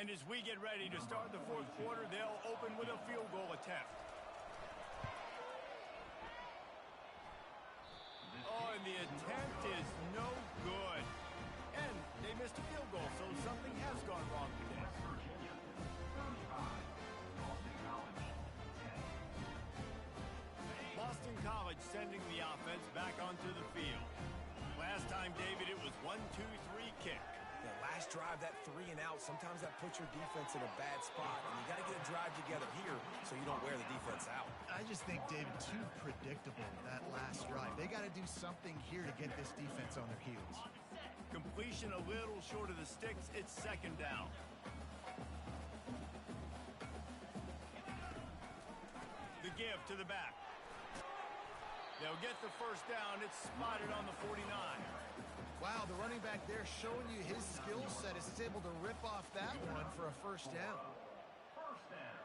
And as we get ready to start the fourth quarter, they'll open with a field goal attempt. Oh, and the attempt is no good. And they missed a field goal, so something has gone wrong today. Boston College sending the offense back onto the field. Last time, David, it was 1-2-3 kick. Yeah, last drive, that 3 and out, sometimes that puts your defense in a bad spot, and you got to get a drive together here so you don't wear the defense out. I just think, David, too predictable, that last drive. They got to do something here to get this defense on their heels. Completion a little short of the sticks. It's second down. The give to the back. They'll get the first down. It's spotted on the 49. Wow, the running back there showing you his skill set is able to rip off that one for a first down. First down.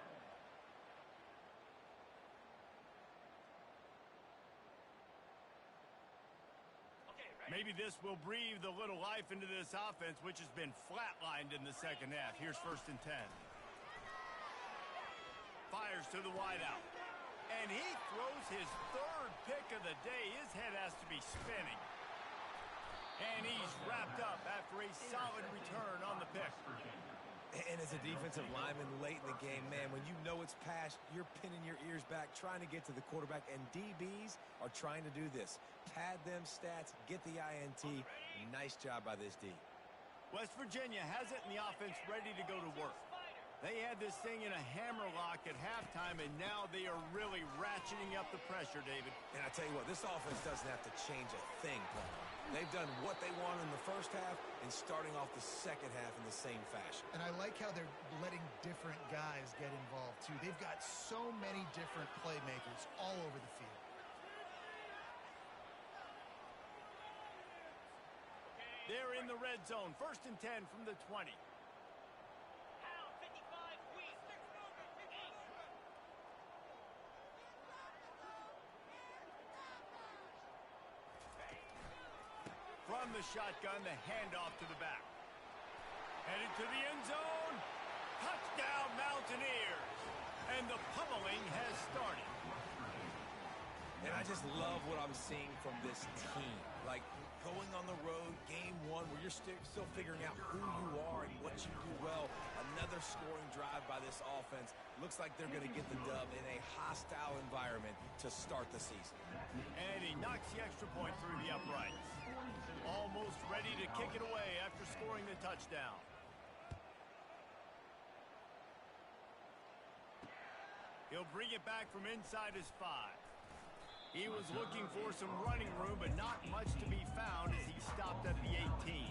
Maybe this will breathe a little life into this offense, which has been flatlined in the second half. Here's first and 10. Fires to the wideout. And he throws his third pick of the day. His head has to be spinning. And he's wrapped up after a solid return on the pick. And as a defensive lineman late in the game, man, when you know it's passed, you're pinning your ears back, trying to get to the quarterback, and DBs are trying to do this. Pad them stats, get the INT. Nice job by this D. West Virginia has it, and the offense ready to go to work. They had this thing in a hammerlock at halftime, and now they are really ratcheting up the pressure, David. And I tell you what, this offense doesn't have to change a thing, Paul. They've done what they wanted in the first half and starting off the second half in the same fashion. And I like how they're letting different guys get involved, too. They've got so many different playmakers all over the field. They're in the red zone. First and 10 from the 20. From the shotgun, the handoff to the back. Headed to the end zone. Touchdown, Mountaineers. And the pummeling has started. And I just love what I'm seeing from this team. Like, going on the road, game one, where you're still figuring out who you are and what you do well. Another scoring drive by this offense. Looks like they're going to get the dub in a hostile environment to start the season. And he knocks the extra point through the uprights. Almost ready to kick it away after scoring the touchdown. He'll bring it back from inside his 5. He was looking for some running room, but not much to be found as he stopped at the 18.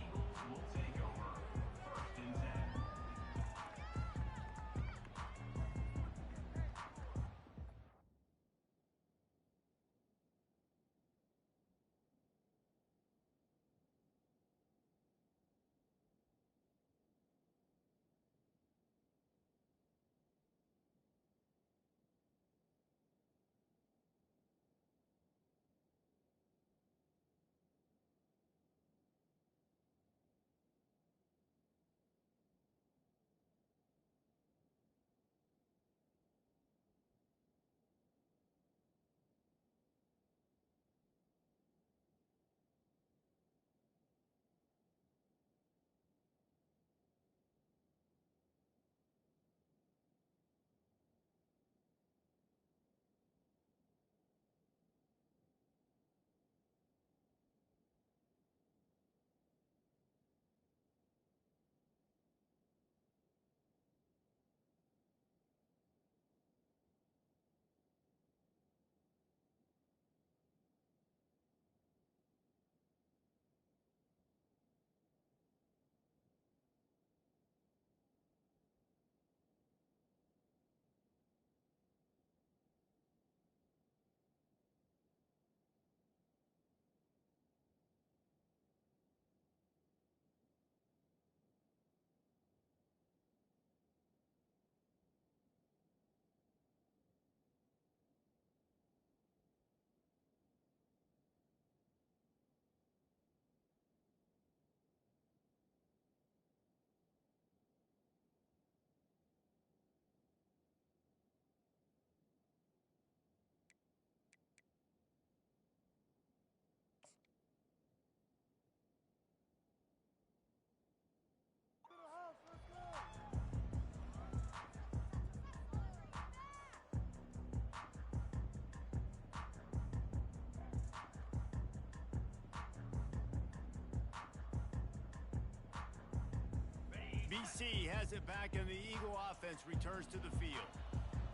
BC has it back, and the Eagle offense returns to the field.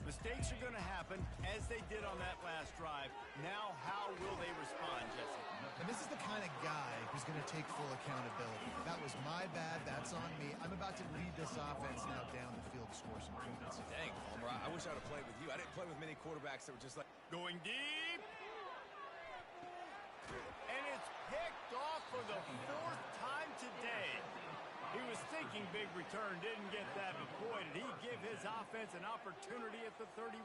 Mistakes are going to happen, as they did on that last drive. Now, how will they respond, Jesse? And this is the kind of guy who's going to take full accountability. That was my bad. That's on me. I'm about to lead this offense now down the field to score some points. Dang, Homer, I wish I'd have played with you. I didn't play with many quarterbacks that were just like... Going deep. And it's picked off for the fourth time today. He was thinking big return, didn't get that, but boy, did he give his offense an opportunity at the 31.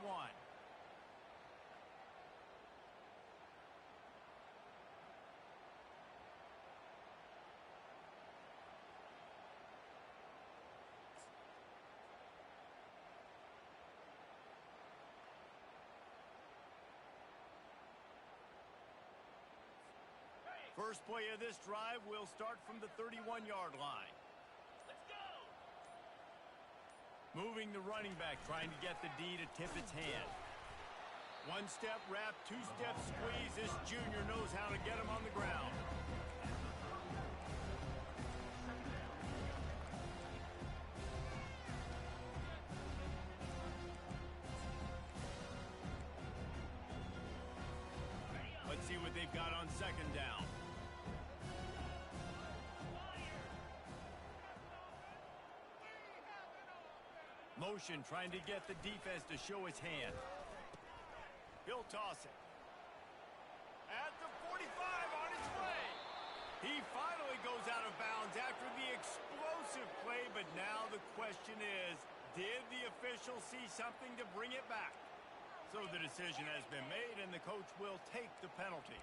First play of this drive will start from the 31-yard line. Moving the running back, trying to get the D to tip its hand. One-step wrap, two-step squeeze. This junior knows how to get him on the ground. Let's see what they've got on second down. Motion, trying to get the defense to show his hand. He'll toss it. At the 45, on his way. He finally goes out of bounds after the explosive play, but now the question is, did the official see something to bring it back? So the decision has been made, and the coach will take the penalty.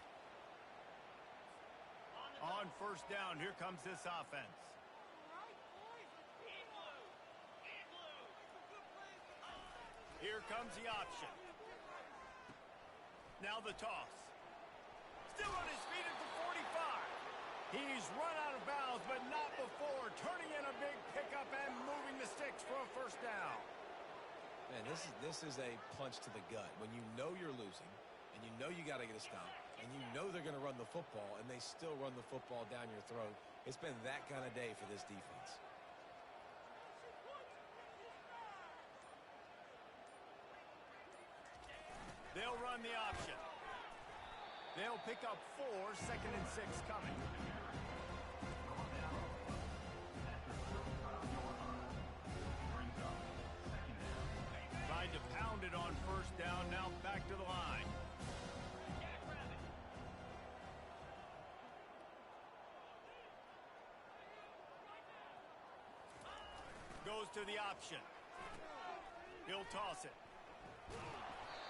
On first down, here comes this offense. Here comes the option. Now the toss. Still on his feet at the 45. He's run out of bounds, but not before. Turning in a big pickup and moving the sticks for a first down. Man, this is a punch to the gut. When you know you're losing, and you know you got to get a stop, and you know they're going to run the football, and they still run the football down your throat. It's been that kind of day for this defense. They'll run the option. They'll pick up 4, 2nd and 6 coming. Tried to pound it on first down, now back to the line. Goes to the option. He'll toss it.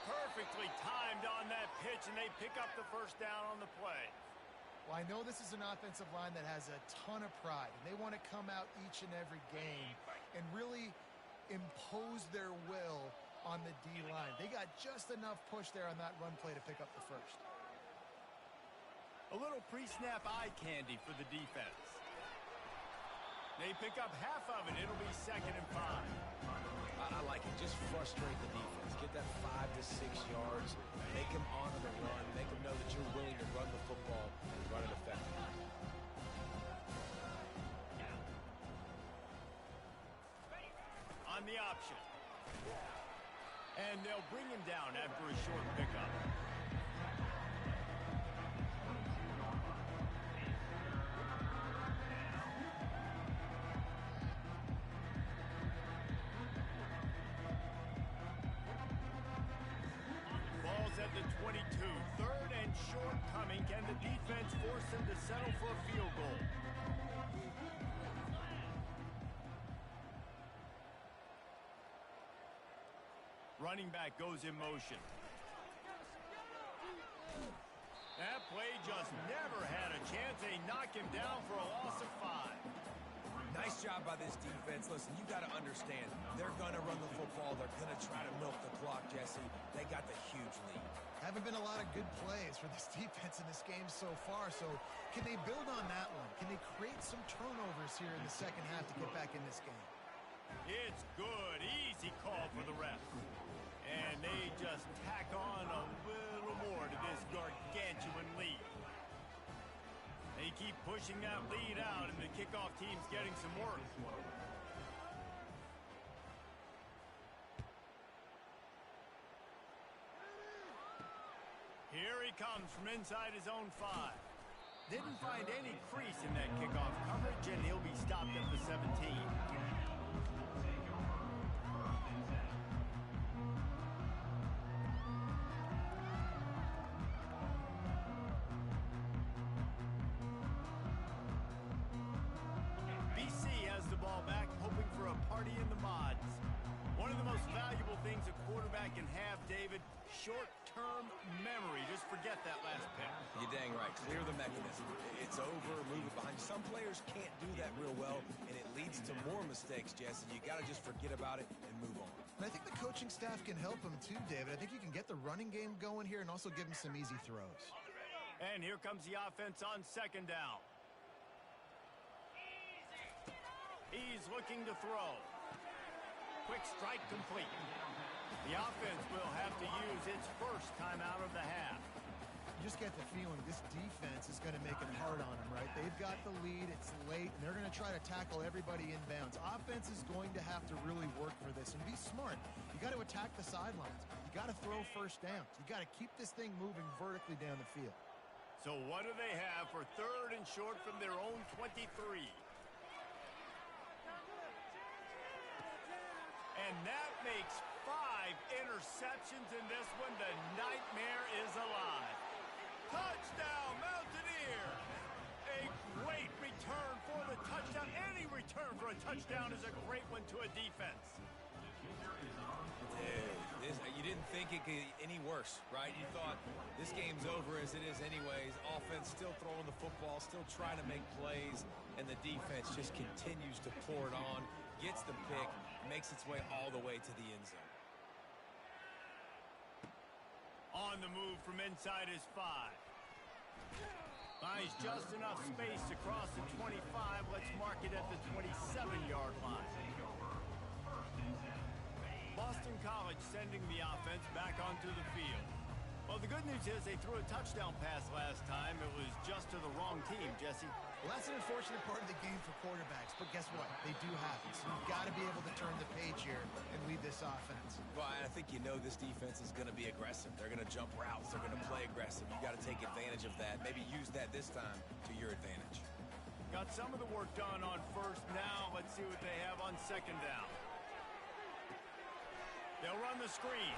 Perfectly timed on that pitch, and they pick up the first down on the play. Well, I know this is an offensive line that has a ton of pride, and they want to come out each and every game and really impose their will on the D-line. They got just enough push there on that run play to pick up the first. A little pre-snap eye candy for the defense. They pick up half of it. It'll be 2nd and 5. I like it. Just frustrate the defense. Get that 5 to 6 yards. Make them honor the run. Make them know that you're willing to run the football and run it effectively. On the option. And they'll bring him down after a short pickup. At the 22, 3rd and short coming. Can the defense force them to settle for a field goal? Running back goes in motion. That play just never had a chance. They knock him down for a loss of 5. Nice job by this defense. Listen, you got to understand, they're going to run the football. They're going to try to milk the clock, Jesse. They got the huge lead. Haven't been a lot of good plays for this defense in this game so far, so can they build on that one? Can they create some turnovers here in the second half to get back in this game? It's good. Easy call for the ref. And they just tack on a little more to this gargantuan lead. They keep pushing that lead out, and the kickoff team's getting some work. Here he comes from inside his own 5. Didn't find any crease in that kickoff coverage, and he'll be stopped at the 17. BC has the ball back, hoping for a party in the mods. One of the most valuable things a quarterback can have, David, short-term memory. Just forget that last pick. You're dang right. Clear the mechanism. It's over, move it behind you. Some players can't do that real well, and it leads to more mistakes, Jesse. You got to just forget about it and move on. And I think the coaching staff can help him too, David. I think you can get the running game going here and also give him some easy throws. And here comes the offense on second down. He's looking to throw. Quick strike complete. The offense will have to use its first timeout of the half. You just get the feeling this defense is going to make it hard on them, right? They've got the lead, it's late, and they're going to try to tackle everybody inbounds. Offense is going to have to really work for this and be smart. You got to attack the sidelines. You got to throw first downs. You got to keep this thing moving vertically down the field. So what do they have for third and short from their own 23? And that makes 5 interceptions in this one. The nightmare is alive. Touchdown, Mountaineers! A great return for the touchdown. Any return for a touchdown is a great one to a defense. You didn't think it could get any worse, right? You thought this game's over as it is anyways. Offense still throwing the football, still trying to make plays, and the defense just continues to pour it on, gets the pick, makes its way all the way to the end zone. On the move from inside his 5. Finds just enough space to cross the 25. Let's mark it at the 27-yard line. Boston College sending the offense back onto the field. Well, the good news is they threw a touchdown pass last time. It was just to the wrong team, Jesse. Well, that's an unfortunate part of the game for quarterbacks, but guess what? They do happen. So you've got to be able to turn the page here and lead this offense. Well, I think you know this defense is going to be aggressive. They're going to jump routes. They're going to play aggressive. You got to take advantage of that. Maybe use that this time to your advantage. Got some of the work done on first. Now let's see what they have on second down. They'll run the screen.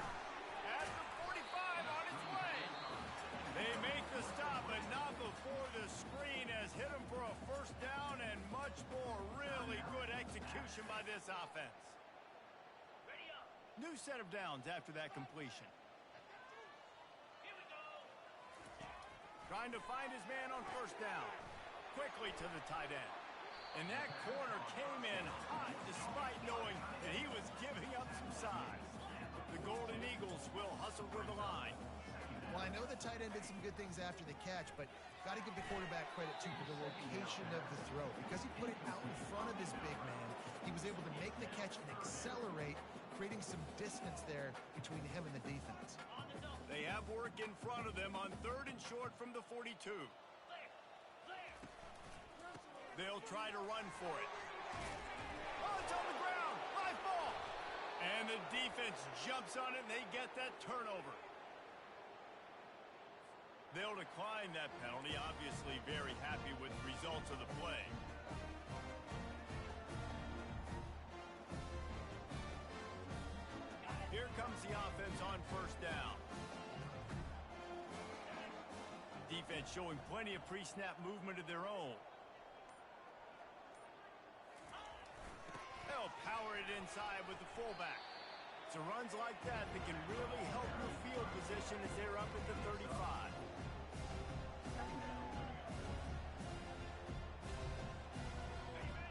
At the 45 on its way. They make the stop, but not before the screen has hit them for a first down and much more. Really good execution by this offense. New set of downs after that completion. Trying to find his man on first down. Quickly to the tight end. And that corner came in hot despite knowing that he was giving up some size. The Golden Eagles will hustle for the line. Well, I know the tight end did some good things after the catch, but got to give the quarterback credit, too, for the location of the throw. Because he put it out in front of his big man, he was able to make the catch and accelerate, creating some distance there between him and the defense. They have work in front of them on third and short from the 42. They'll try to run for it. Oh, it's on the ground. High ball. And the defense jumps on it, and they get that turnover. They'll decline that penalty. Obviously very happy with the results of the play. Here comes the offense on first down. Defense showing plenty of pre-snap movement of their own. They'll power it inside with the fullback. So runs like that can really help your field position as they're up at the 35.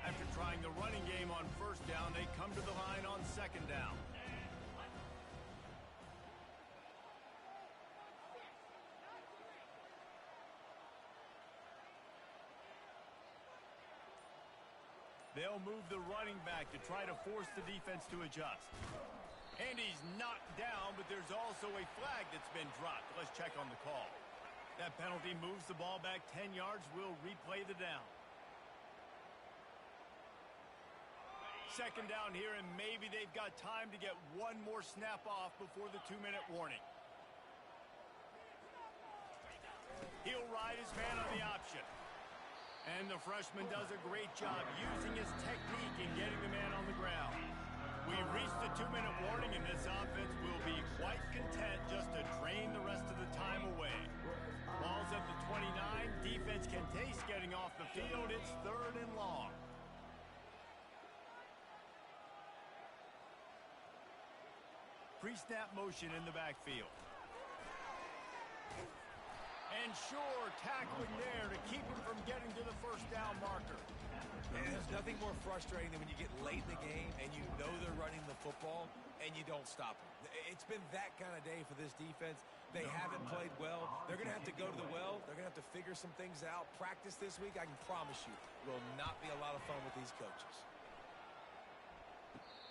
After trying the running game on first down, they come to the line on second down. They'll move the running back to try to force the defense to adjust. And he's knocked down, but there's also a flag that's been dropped. Let's check on the call. That penalty moves the ball back 10 yards. We'll replay the down. Second down here, and maybe they've got time to get one more snap off before the 2-minute warning. He'll ride his man on the option. And the freshman does a great job using his technique and getting the man on the ground. We've reached the 2-minute warning, and this offense will be quite content just to drain the rest of the time away. Ball's at the 29. Defense can taste getting off the field. It's 3rd and long. Pre-snap motion in the backfield. And sure, tackling there to keep him from getting to the first down marker. And there's nothing more frustrating than when you get late in the game and you know they're running the football and you don't stop them. It's been that kind of day for this defense. They haven't played well. They're going to have to go to the well. They're going to have to figure some things out. Practice this week, I can promise you, will not be a lot of fun with these coaches.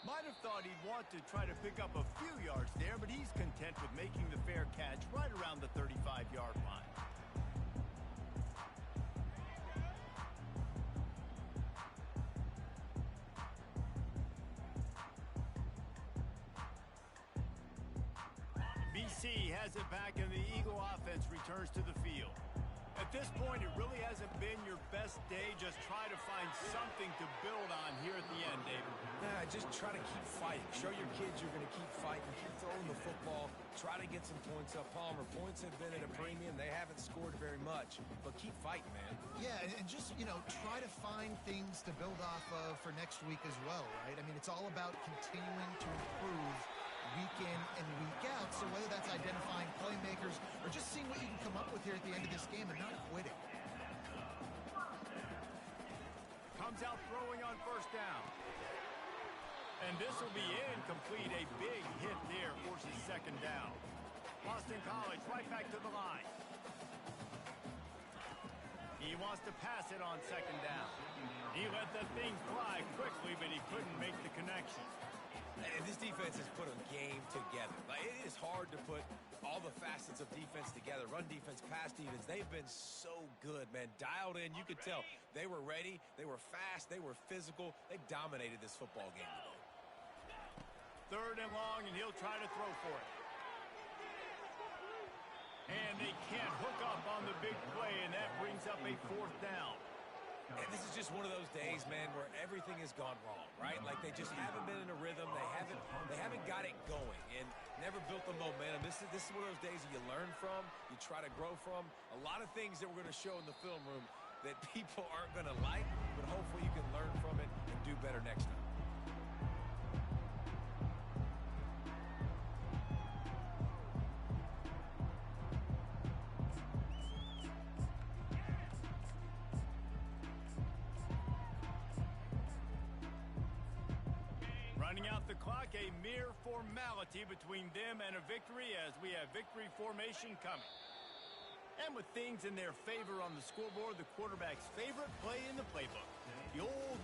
Might have thought he'd want to try to pick up a few yards there, but he's content with making the fair catch right around the 35-yard line. BC has it back, and the Eagle offense returns to the field. At this point, it really hasn't been your best day. Just try to find something to build on here at the end, David. Just try to keep fighting. Show your kids you're going to keep fighting. Keep throwing the football. Try to get some points up. Palmer, points have been at a premium. They haven't scored very much, but keep fighting, man. Yeah, and just, try to find things to build off of for next week as well, right? I mean, it's all about continuing to improve week in and week out. So whether that's identifying playmakers or just seeing what you can come up with here at the end of this game and not quitting. Comes out throwing on first down. And this will be incomplete. A big hit there forces second down. Boston College right back to the line. He wants to pass it on second down. He let the thing fly quickly, but he couldn't make the connection. And this defense has put a game together. It is hard to put all the facets of defense together. Run defense, pass defense. They've been so good, man. Dialed in. You could tell they were ready. They were fast. They were physical. They dominated this football game today. 3rd and long, and he'll try to throw for it. And they can't hook up on the big play, and that brings up a 4th down. And this is just one of those days, man, where everything has gone wrong, right? Like they just haven't been in a rhythm. They haven't got it going and never built the momentum. This is one of those days that you learn from, you try to grow from. A lot of things that we're going to show in the film room that people aren't going to like, but hopefully you can learn from it and do better next time. Running out the clock, a mere formality between them and a victory as we have victory formation coming. And with things in their favor on the scoreboard, the quarterback's favorite play in the playbook. The old